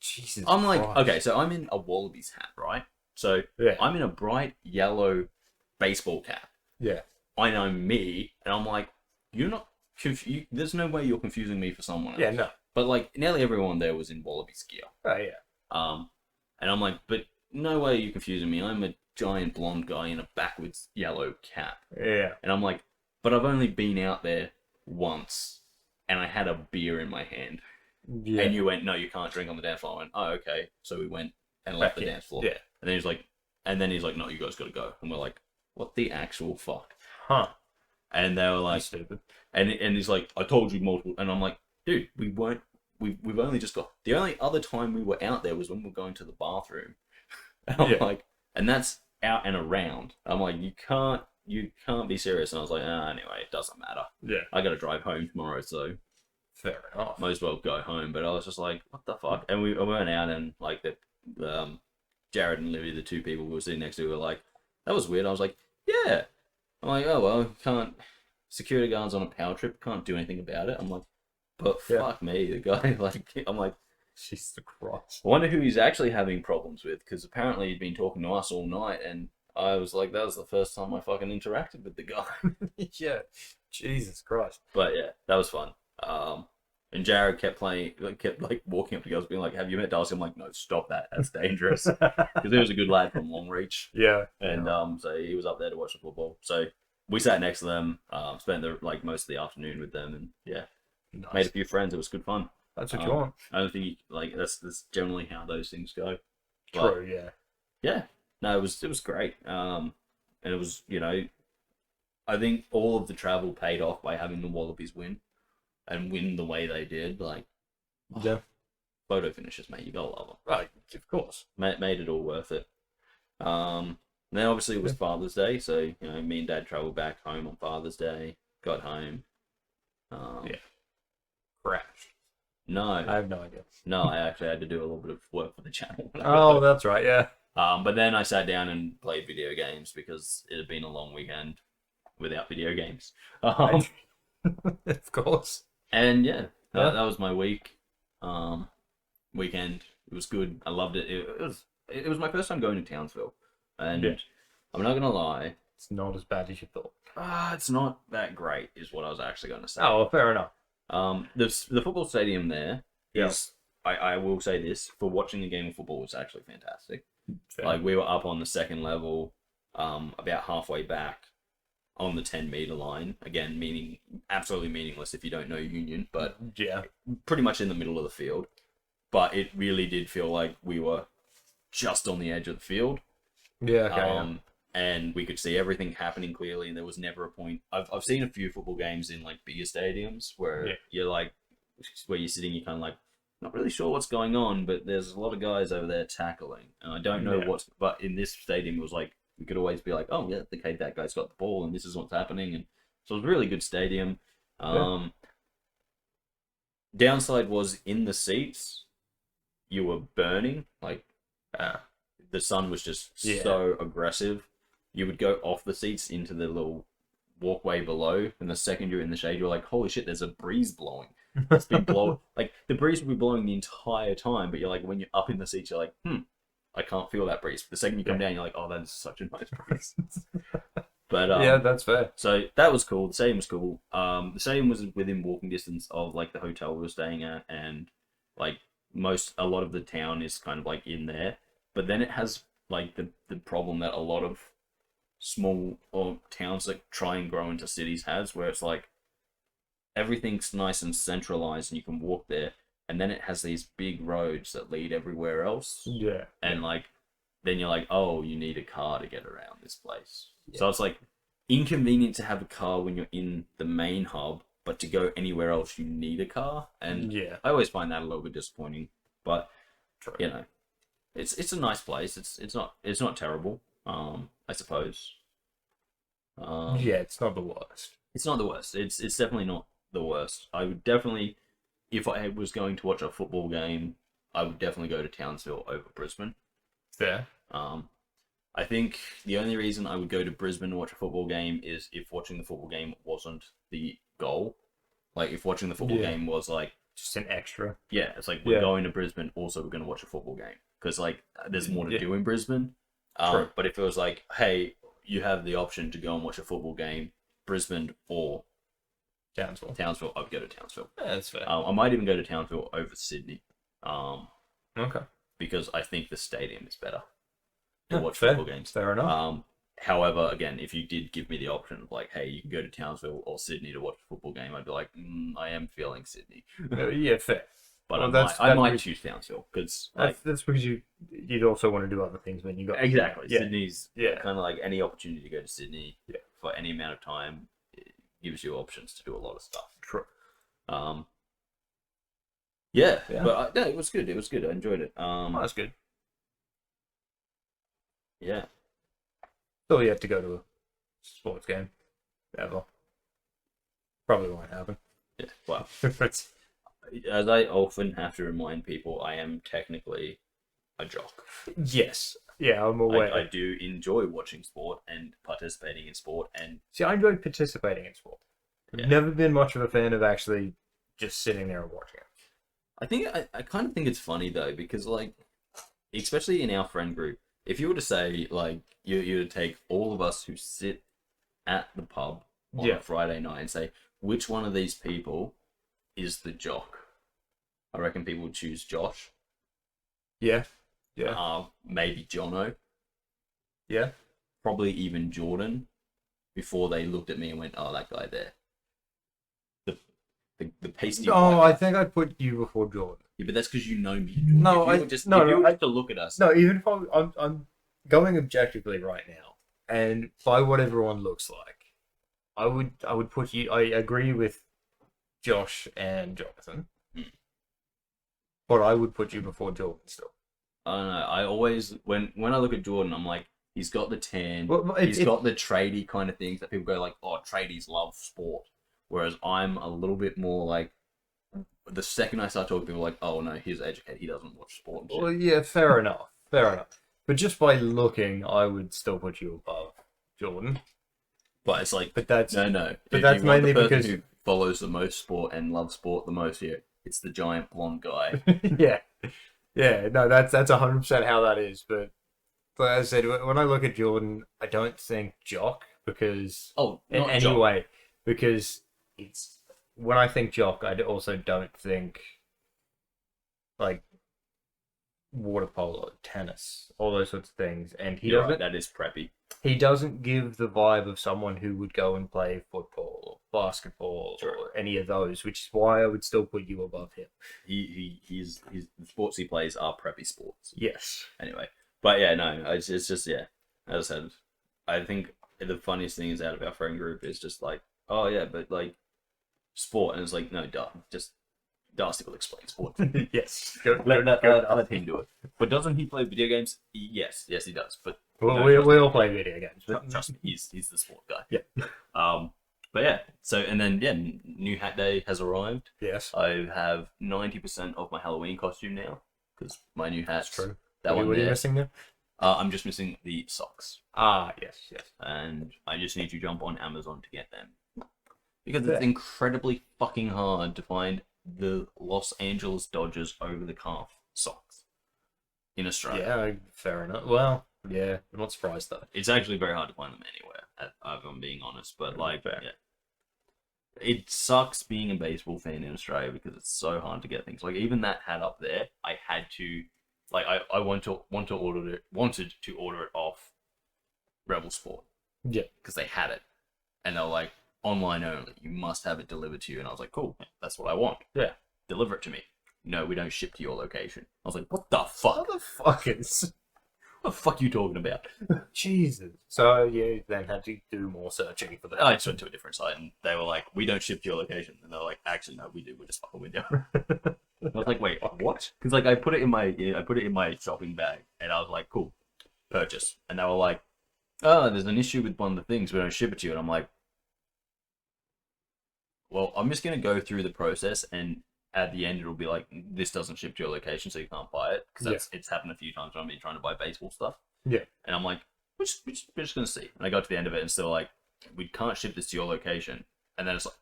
Jesus Christ. Okay, so I'm in a Wallabies hat, right? So I'm in a bright yellow baseball cap. Yeah. I know me. And I'm like, you're not... There's no way you're confusing me for someone else. Yeah, no. But like nearly everyone there was in Wallabies gear. Oh yeah. And I'm like, but no way you're confusing me. I'm a giant blonde guy in a backwards yellow cap. Yeah. And I'm like, but I've only been out there once, and I had a beer in my hand. Yeah. And you went, no, you can't drink on the dance floor. I went, oh, okay. So we went and left the dance floor. Yeah. And then he's like, no, you guys got to go. And we're like, what the actual fuck? Huh. And they were like, stupid. And he's like, I told you multiple. And I'm like, dude, we've only just got. The only other time we were out there was when we were going to the bathroom. And I'm like, and that's out and around. I'm like, you can't be serious. And I was like, anyway, it doesn't matter. Yeah. I got to drive home tomorrow, so fair enough. might as well go home. But I was just like, what the fuck? And we went out and like Jared and Livy, the two people we were sitting next to, were like, that was weird. I was like, yeah. I'm like, oh well, can't. Security guards on a power trip, can't do anything about it. I'm like, but fuck me, the guy, like, I'm like, Jesus Christ. I wonder who he's actually having problems with, because apparently he'd been talking to us all night, and I was like, that was the first time I fucking interacted with the guy. Yeah, Jesus Christ. But yeah, that was fun. And Jared kept walking up to girls, being like, have you met Darcy? I'm like, no, stop that, that's dangerous. Because he was a good lad from Longreach. Yeah. And so he was up there to watch the football. So we sat next to them, spent most of the afternoon with them, and yeah, made a few friends. It was good fun. That's what you want. I don't think that's generally how those things go. True, yeah. Yeah, no, it was great. And it was, I think all of the travel paid off by having the Wallabies win the way they did. Like, photo finishes, mate. You gotta love them. Right, of course. Made it all worth it. Then obviously it was Father's Day, so me and Dad travelled back home on Father's Day. Got home. Crashed. No, I have no idea. no, I actually had to do a little bit of work for the channel. Oh, that's right. Yeah. But then I sat down and played video games because it had been a long weekend without video games. Of course. And that was my week. Weekend. It was good. I loved it. It was my first time going to Townsville. And I'm not gonna lie, it's not as bad as you thought. It's not that great, is what I was actually going to say. Oh, well, fair enough. The football stadium there is. I will say this, for watching a game of football, was actually fantastic. Fair. Like we were up on the second level, about halfway back on the 10-meter line. Again, absolutely meaningless if you don't know Union, but pretty much in the middle of the field. But it really did feel like we were just on the edge of the field. Yeah, okay. And we could see everything happening clearly, and there was never a point. I've seen a few football games in like bigger stadiums where you're like, where you're sitting, you're kind of like, not really sure what's going on, but there's a lot of guys over there tackling, and I don't know what's. But in this stadium, it was like we could always be like, oh yeah, okay, that guy's got the ball, and this is what's happening, and so it was a really good stadium. Downside was in the seats, you were burning. Like, the sun was just so aggressive. You would go off the seats into the little walkway below, and the second you're in the shade, you're like, holy shit, there's a breeze blowing. It's been blowing. Like, the breeze would be blowing the entire time, but you're like, when you're up in the seats, you're like, I can't feel that breeze. The second you come down, you're like, oh, that is such a nice breeze. But yeah, that's fair. So that was cool. The stadium was cool. The stadium was within walking distance of like the hotel we were staying at, and like a lot of the town is kind of like in there. But then it has like the problem that a lot of small or towns that try and grow into cities has, where it's like everything's nice and centralized and you can walk there, and then it has these big roads that lead everywhere else. Yeah. And like then you're like, oh, you need a car to get around this place. Yeah. So it's like inconvenient to have a car when you're in the main hub, but to go anywhere else you need a car. And I always find that a little bit disappointing. But you know, it's a nice place. It's not terrible. I suppose. Yeah, it's not the worst. It's not the worst. It's definitely not the worst. I would definitely, if I was going to watch a football game, I would definitely go to Townsville over Brisbane. Fair. I think the only reason I would go to Brisbane to watch a football game is if watching the football game wasn't the goal. Like, if watching the football game was like just an extra. Yeah, it's like we're going to Brisbane, also we're going to watch a football game because like there's more to do in Brisbane. But if it was like, hey, you have the option to go and watch a football game, Brisbane or Townsville, I'd go to Townsville. Yeah, that's fair. I might even go to Townsville over Sydney. Okay. Because I think the stadium is better to watch fair. football games. Fair enough. However, again, if you did give me the option of like, hey, you can go to Townsville or Sydney to watch a football game, I'd be like, I am feeling Sydney. Yeah, fair. But I might choose Townsville because that's because you'd also want to do other things when you got exactly. Yeah. Sydney's kind of like any opportunity to go to Sydney for any amount of time. It gives you options to do a lot of stuff. True. But it was good. It was good. I enjoyed it. That's good. Yeah. Still yet to go to a sports game ever. Probably won't happen. Yeah. Well, as I often have to remind people, I am technically a jock. Yes. Yeah, I'm aware. I do enjoy watching sport and participating in sport. And see, I enjoy participating in sport. I've never been much of a fan of actually just sitting there and watching it. I kind of think it's funny though, because like, especially in our friend group, if you were to say like you would take all of us who sit at the pub on a Friday night and say which one of these people is the jock, I reckon people would choose Josh. Yeah. Maybe Jono. Yeah. Probably even Jordan, before they looked at me and went, "Oh, that guy there." The pasty. No, I think I'd put you before Jordan. Yeah, but that's because you know me. No, if you were to look at us. No, even if I'm going objectively right now, and by what everyone looks like, I would put you. I agree with Josh and Jonathan, but I would put you before Jordan still. I don't know. I always when I look at Jordan, I'm like, he's got the tan. Well, he's got the tradie kind of things that people go like, oh, tradies love sport. Whereas I'm a little bit more like, the second I start talking to people, like, oh no, he's educated. He doesn't watch sport and shit. Well, yeah, fair enough. But just by looking, I would still put you above Jordan. But it's like, but that's no. But that's mainly because who follows the most sport and loves sport the most here. It's the giant blonde guy. yeah. No, that's 100% how that is. But as I said, when I look at Jordan, I don't think jock because because it's when I think jock, I also don't think like water polo, tennis, all those sorts of things. And he doesn't. Right, that is preppy. He doesn't give the vibe of someone who would go and play football or basketball or any of those, which is why I would still put you above him. He's the sports he plays are preppy sports. Yes. Anyway, but yeah, no, it's just as I said, I think the funniest thing is out of our friend group is just like, oh yeah, but like sport, and it's like, no, just Darcy will explain sport. Yes. Let him do it. But doesn't he play video games? Yes, he does. But we all play video games. Trust me, he's the sport guy. Yeah. But yeah, so and then yeah, new hat day has arrived. Yes. I have 90% of my Halloween costume now because my new hat's That's true. that one What are you there. missing now? I'm just missing the socks, Ah, yes. and I just need to jump on Amazon to get them because Fair. it's incredibly fucking hard to find the Los Angeles Dodgers over the calf socks in Australia. Yeah, fair enough. Well, yeah, I'm not surprised though. It's actually very hard to find them anywhere, if I'm being honest. But like, Fair. yeah, it sucks being a baseball fan in Australia because it's so hard to get things. Like even that hat up there, I had to, like, I wanted to order it off Rebel Sport. Yeah. Because they had it, and they were like online only. You must have it delivered to you, and I was like, cool, that's what I want. Yeah. Deliver it to me. No, we don't ship to your location. I was like, what the fuck? What the fuck is? What the fuck are you talking about? Jesus. So you then had to do more searching for that. I just went to a different site and they were like, we don't ship to your location. And they were like, actually, no, we do. We're just fucking with you. I was like, wait, what? Because like I put it in my shopping bag and I was like, cool, purchase. And they were like, oh, there's an issue with one of the things. We don't ship it to you. And I'm like, well, I'm just going to go through the process and at the end it'll be like, this doesn't ship to your location, so you can't buy it. Because it's happened a few times when I've been trying to buy baseball stuff. Yeah. And I'm like, we're just going to see. And I got to the end of it and still like, we can't ship this to your location. And then it's like,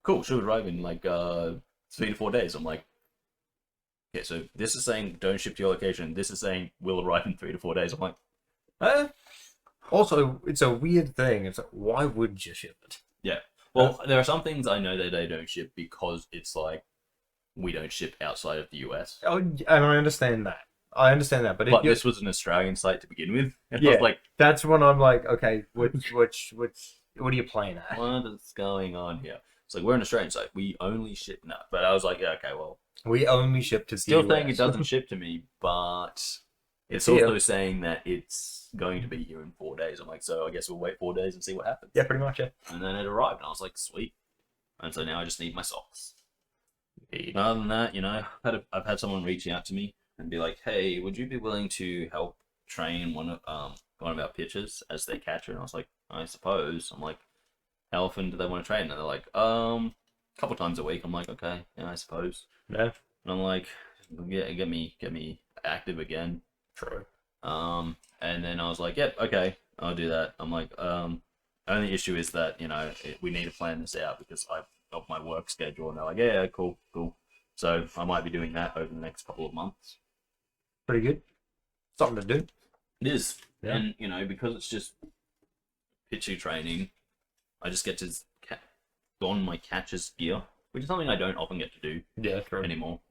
cool, should arrive in like 3 to 4 days. I'm like, okay, so this is saying don't ship to your location. This is saying will arrive in 3 to 4 days. I'm like, eh? Also, it's a weird thing. It's like, why would you ship it? Yeah. Well, there are some things I know that they don't ship because it's like, we don't ship outside of the US. Oh, and I understand that. But This was an Australian site to begin with. And I Yeah. was like, that's when I'm like, okay, which, what are you playing at? what is going on here? It's like, we're an Australian site. We only ship now. But I was like, yeah, okay, well. We only ship to Still the saying US. it doesn't ship to me, but it's here. also saying that it's going to be here in 4 days. I'm like, so I guess we'll wait 4 days and see what happens. Yeah, pretty much, yeah. And then it arrived, and I was like, sweet. And so now I just need my socks. Other than that, you know, I've had someone reach out to me and be like, hey, would you be willing to help train one of our pitchers as their catcher? And I was like, I suppose. I'm like, how often do they want to train? And they're like, a couple times a week. I'm like, okay, yeah, I suppose. Yeah. And I'm like, yeah, get me active again. True. And then I was like, yep, okay, I'll do that. I'm like, only issue is that, you know, we need to plan this out because I've got my work schedule. And they're like, yeah, cool. So I might be doing that over the next couple of months. Pretty good. Something to do. It is. Yeah. And, you know, because it's just pitching training, I just get to don my catcher's gear, which is something I don't often get to do Yeah, true. anymore.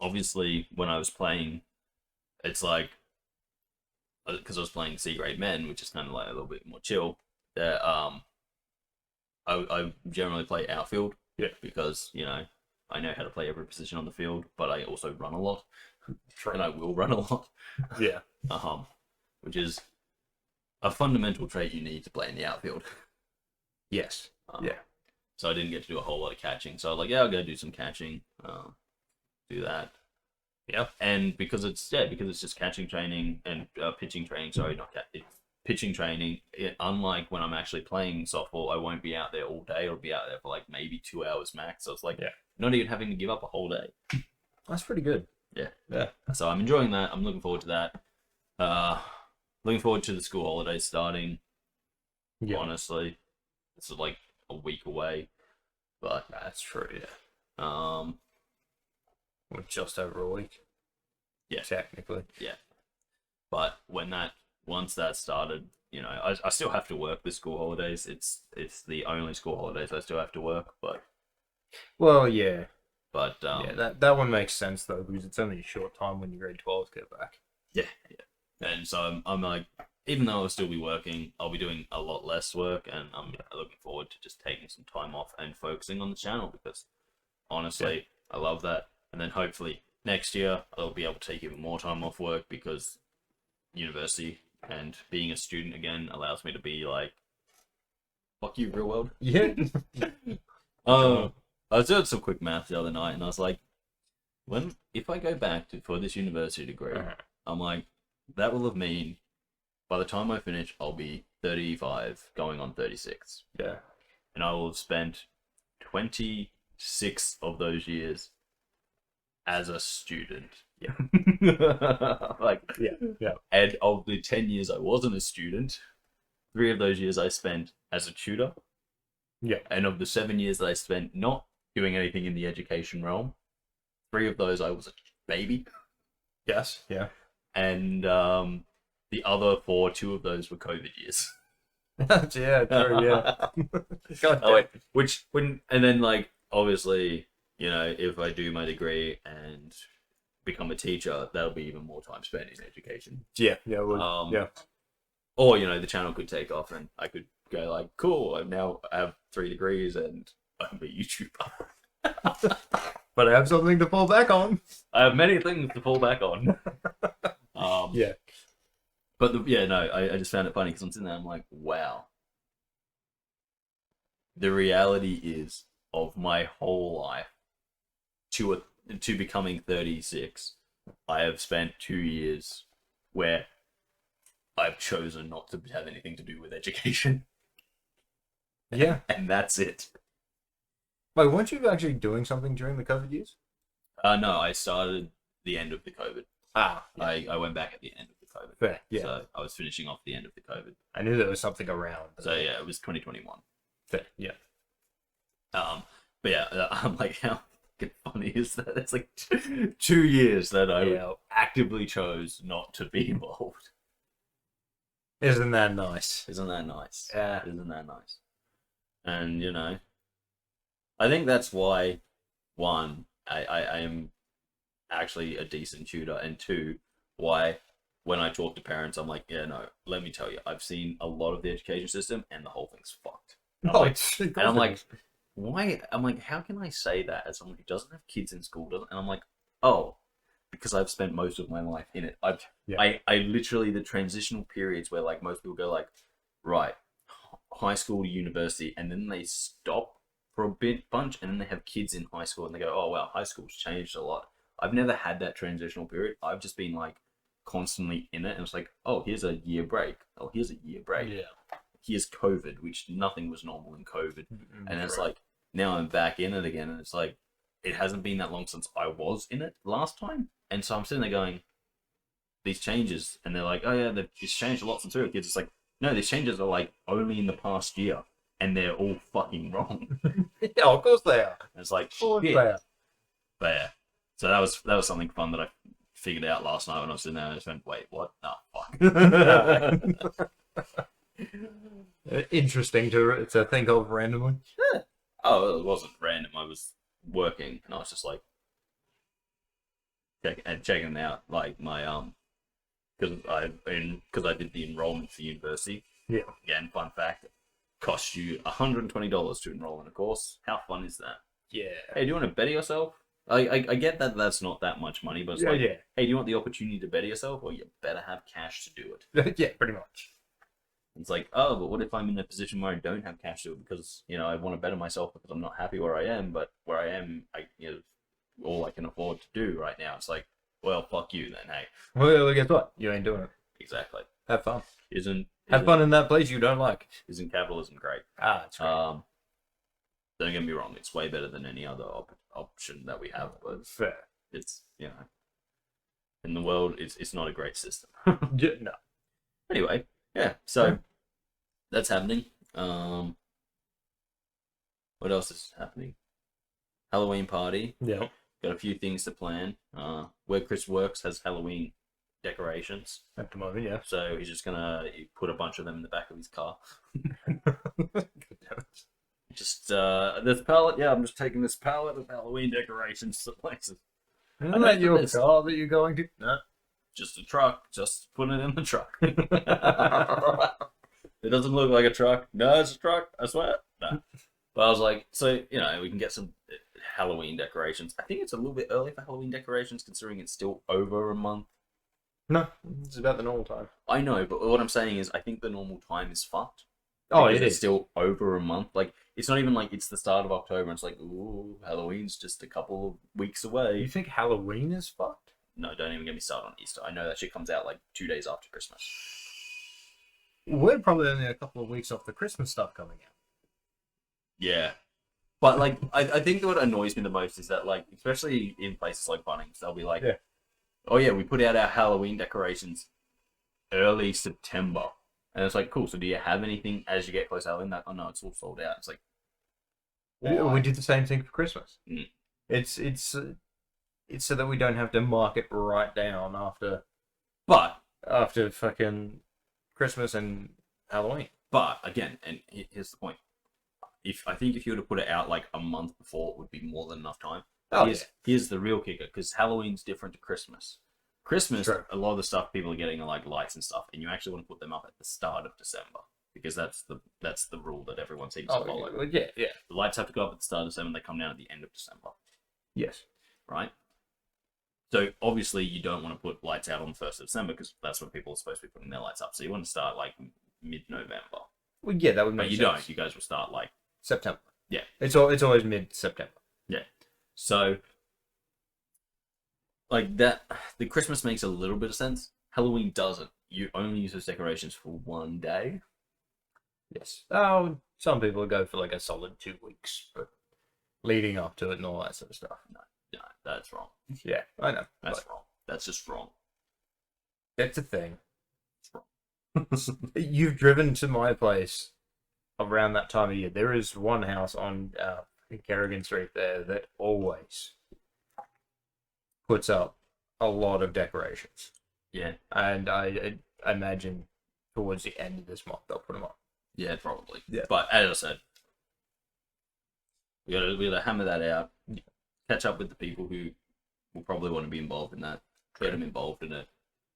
Obviously, when I was playing, it's like, because I was playing C grade men, which is kind of like a little bit more chill. That I generally play outfield, yeah, because you know I know how to play every position on the field, but I also run a lot, True. and I will run a lot. Yeah. Which is a fundamental trait you need to play in the outfield. Yes. Yeah. So I didn't get to do a whole lot of catching. So I was like, yeah, I'll go do some catching. Do that. Yeah. And because it's just catching training and pitching training. Sorry, it's pitching training. Unlike when I'm actually playing softball, I won't be out there all day. I'll be out there for like maybe 2 hours max. So it's like, not even having to give up a whole day. That's pretty good. Yeah. Yeah. So I'm enjoying that. I'm looking forward to that. Looking forward to the school holidays starting. Yeah. Honestly, it's like a week away, but That's true. Yeah. We're just over a week. Yeah. Technically. Yeah. But once that started, you know, I still have to work the school holidays. It's the only school holidays I still have to work, but. Well, yeah. But yeah, that one makes sense though, because it's only a short time when your grade 12s get back. Yeah. And so I'm like, even though I'll still be working, I'll be doing a lot less work, and I'm looking forward to just taking some time off and focusing on the channel, because honestly, I love that. And then hopefully next year I'll be able to take even more time off work, because university and being a student again allows me to be like, fuck you, real world. Yeah. I was doing some quick math the other night, and I was like, if I go back for this university degree, I'm like, that will have mean by the time I finish, I'll be 35, going on 36. Yeah. And I will have spent 26 of those years as a student. Yeah. Like, Yeah. and of the 10 years I wasn't a student, 3 of those years I spent as a tutor. Yeah. And of the 7 years that I spent not doing anything in the education realm, 3 of those I was a baby. Yes. Yeah. And the other 4, 2 of those were COVID years. Yeah. True. Yeah. Oh, wait, and then, like, obviously, you know, if I do my degree and become a teacher, that'll be even more time spent in education. Yeah. Yeah. Well, yeah. Or, you know, the channel could take off and I could go like, cool, I have 3 degrees and I'm a YouTuber. But I have something to fall back on. I have many things to fall back on. Yeah. But I just found it funny because I'm sitting there, I'm like, wow. The reality is of my whole life to becoming 36, I have spent 2 years where I've chosen not to have anything to do with education. Yeah. And that's it. Wait, weren't you actually doing something during the COVID years? No, I started the end of the COVID. Ah. Yeah. I went back at the end of the COVID. Fair. Yeah. So I was finishing off the end of the COVID. I knew there was something around. So yeah, it was 2021. Fair. Yeah. But yeah, I'm like, how fucking funny is that? It's like 2 years that I actively chose not to be involved. Isn't that nice? Isn't that nice? Yeah. Isn't that nice? And, you know, I think that's why, one, I am actually a decent tutor, and 2, why when I talk to parents, I'm like, yeah, no, let me tell you, I've seen a lot of the education system and the whole thing's fucked. And I'm like, why? I'm like, how can I say that as someone who doesn't have kids in school? And I'm like, oh, because I've spent most of my life in it. I literally, the transitional periods where, like, most people go like, right, high school to university, and then they stop for a bunch, and then they have kids in high school and they go, oh wow, high school's changed a lot. I've never had that transitional period. I've just been like constantly in it, and it's like, oh, here's a year break. Oh, here's a year break. Yeah. Here's COVID, which nothing was normal in COVID. And it's like, now I'm back in it again, and it's like, it hasn't been that long since I was in it last time. And so I'm sitting there going, these changes, and they're like, oh yeah, it's changed a lot since we were kids. It's like, no, these changes are like only in the past year, and they're all fucking wrong. Yeah, of course they are. And it's like, Of course shit. they are. But yeah, so that was something fun that I figured out last night when I was sitting there, and I just went, wait, what? No, fuck. Interesting to think of randomly. Yeah. Oh, it wasn't random. I was working, and I was just like checking out, like, my because I did the enrollment for university. Yeah. Again, fun fact, it costs you $120 to enroll in a course. How fun is that? Yeah. Hey, do you want to better yourself? I get that that's not that much money, but it's like, hey, do you want the opportunity to better yourself? Well, you better have cash to do it. Yeah, pretty much. It's like, oh, but what if I'm in a position where I don't have cash to do it because, you know, I want to better myself because I'm not happy where I am, but where I am, all I can afford to do right now. It's like, well, fuck you then, hey. Well, guess what? You ain't doing it. Exactly. Have fun. Have fun in that place you don't like. Isn't capitalism great? Ah, it's great. Don't get me wrong, it's way better than any other option that we have, but fair. It's, you know, in the world, it's not a great system. Yeah, no. Anyway, yeah, so that's happening. What else is happening? Halloween party. Yeah. Got a few things to plan. Where Kris works has Halloween decorations. At the moment, yeah. So he's just gonna put a bunch of them in the back of his car. Just this pallet, yeah, I'm just taking this pallet of Halloween decorations to places. Isn't that your car that you're going to? No. Just a truck, just putting it in the truck. It doesn't look like a truck. No, it's a truck, I swear. No. But I was like, so, you know, we can get some Halloween decorations. I think it's a little bit early for Halloween decorations, considering it's still over a month. No, it's about the normal time. I know, but what I'm saying is I think the normal time is fucked. Oh, because it it's is. still over a month. Like, it's not even like it's the start of October and it's like, ooh, Halloween's just a couple of weeks away. You think Halloween is fucked? No, don't even get me started on Easter. I know that shit comes out like 2 days after Christmas. We're probably only a couple of weeks off the Christmas stuff coming out. Yeah. But, like, I think what annoys me the most is that, like, especially in places like Bunnings, they'll be like, Yeah. oh, yeah, we put out our Halloween decorations early September. And it's like, cool, so do you have anything as you get close to Halloween? That, oh, no, it's all sold out. It's like, We did the same thing for Christmas. Mm. It's so that we don't have to mark it right down after fucking Christmas and Halloween. But, again, and here's the point. I think if you were to put it out, like, a month before, it would be more than enough time. Here's the real kicker, because Halloween's different to Christmas. Christmas, True. a lot of the stuff people are getting are like lights and stuff, and you actually want to put them up at the start of December because that's the rule that everyone seems to follow. Yeah. The lights have to go up at the start of December, and they come down at the end of December. Yes. Right. So obviously you don't want to put lights out on the 1st of December because that's when people are supposed to be putting their lights up. So you want to start like mid-November. Well, yeah, that would make sense. But you don't. You guys will start like September. Yeah. It's always mid-September. Yeah. So, like that, the Christmas makes a little bit of sense. Halloween doesn't. You only use those decorations for one day. Yes. Oh, some people go for like a solid 2 weeks, but leading up to it and all that sort of stuff. No, that's wrong. Yeah, I know. That's wrong. That's just wrong. It's a thing. It's wrong. You've driven to my place around that time of year. There is one house on Kerrigan Street there that always puts up a lot of decorations. Yeah. And I imagine towards the end of this month they'll put them up. Yeah, probably. Yeah. But as I said, we gotta hammer that out. Catch up with the people who will probably want to be involved in that. Get them involved in it,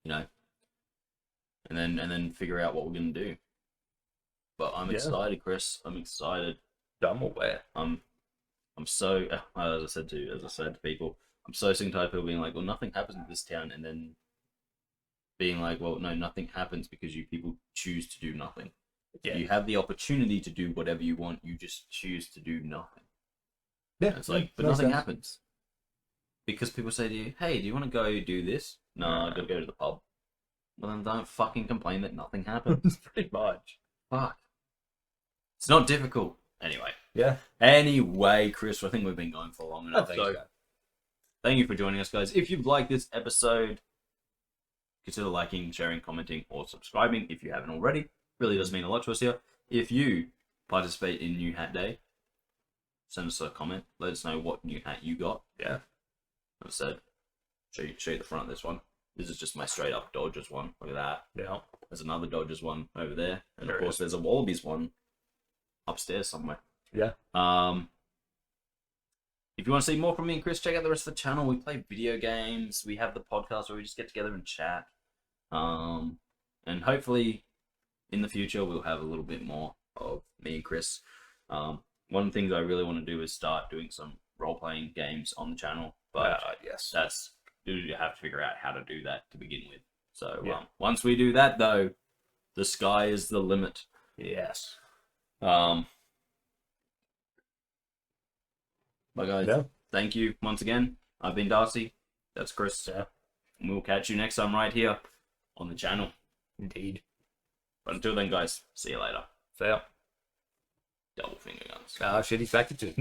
you know. And then figure out what we're gonna do. But I'm excited, Chris. I'm excited. I'm aware. I'm so as I said to people, I'm so sick and tired of people being like, well, nothing happens in this town, and then being like, well, no, nothing happens because you people choose to do nothing. Yeah. You have the opportunity to do whatever you want, you just choose to do nothing. Yeah. And it's like, but nothing happens. Because people say to you, hey, do you want to go do this? No, I gotta go to the pub. Well, then don't fucking complain that nothing happens. Pretty much. Fuck. It's not difficult. Anyway. Yeah. Anyway, Chris, I think we've been going for long enough. So, thank you for joining us, guys. If you've liked this episode, consider liking, sharing, commenting, or subscribing if you haven't already. Really does mean a lot to us here. If you participate in New Hat Day, send us a comment. Let us know what new hat you got. Yeah. I've said, show you the front of this one. This is just my straight up Dodgers one. Look at that. Yeah. There's another Dodgers one over there. And There of course is. there's a Wallabies one upstairs somewhere. Yeah. If you want to see more from me and Chris, check out the rest of the channel. We play video games. We have the podcast where we just get together and chat. And hopefully in the future we'll have a little bit more of me and Chris. One of the things I really want to do is start doing some role-playing games on the channel. But yes. you have to figure out how to do that to begin with. So Yeah. Once we do that, though, the sky is the limit. Yes. But guys, Yeah. thank you once again. I've been Darcy. That's Chris. Yeah. And we'll catch you next time right here on the channel. Indeed. But until then, guys, see you later. Fair. Double finger guns. Shit, he's back to two.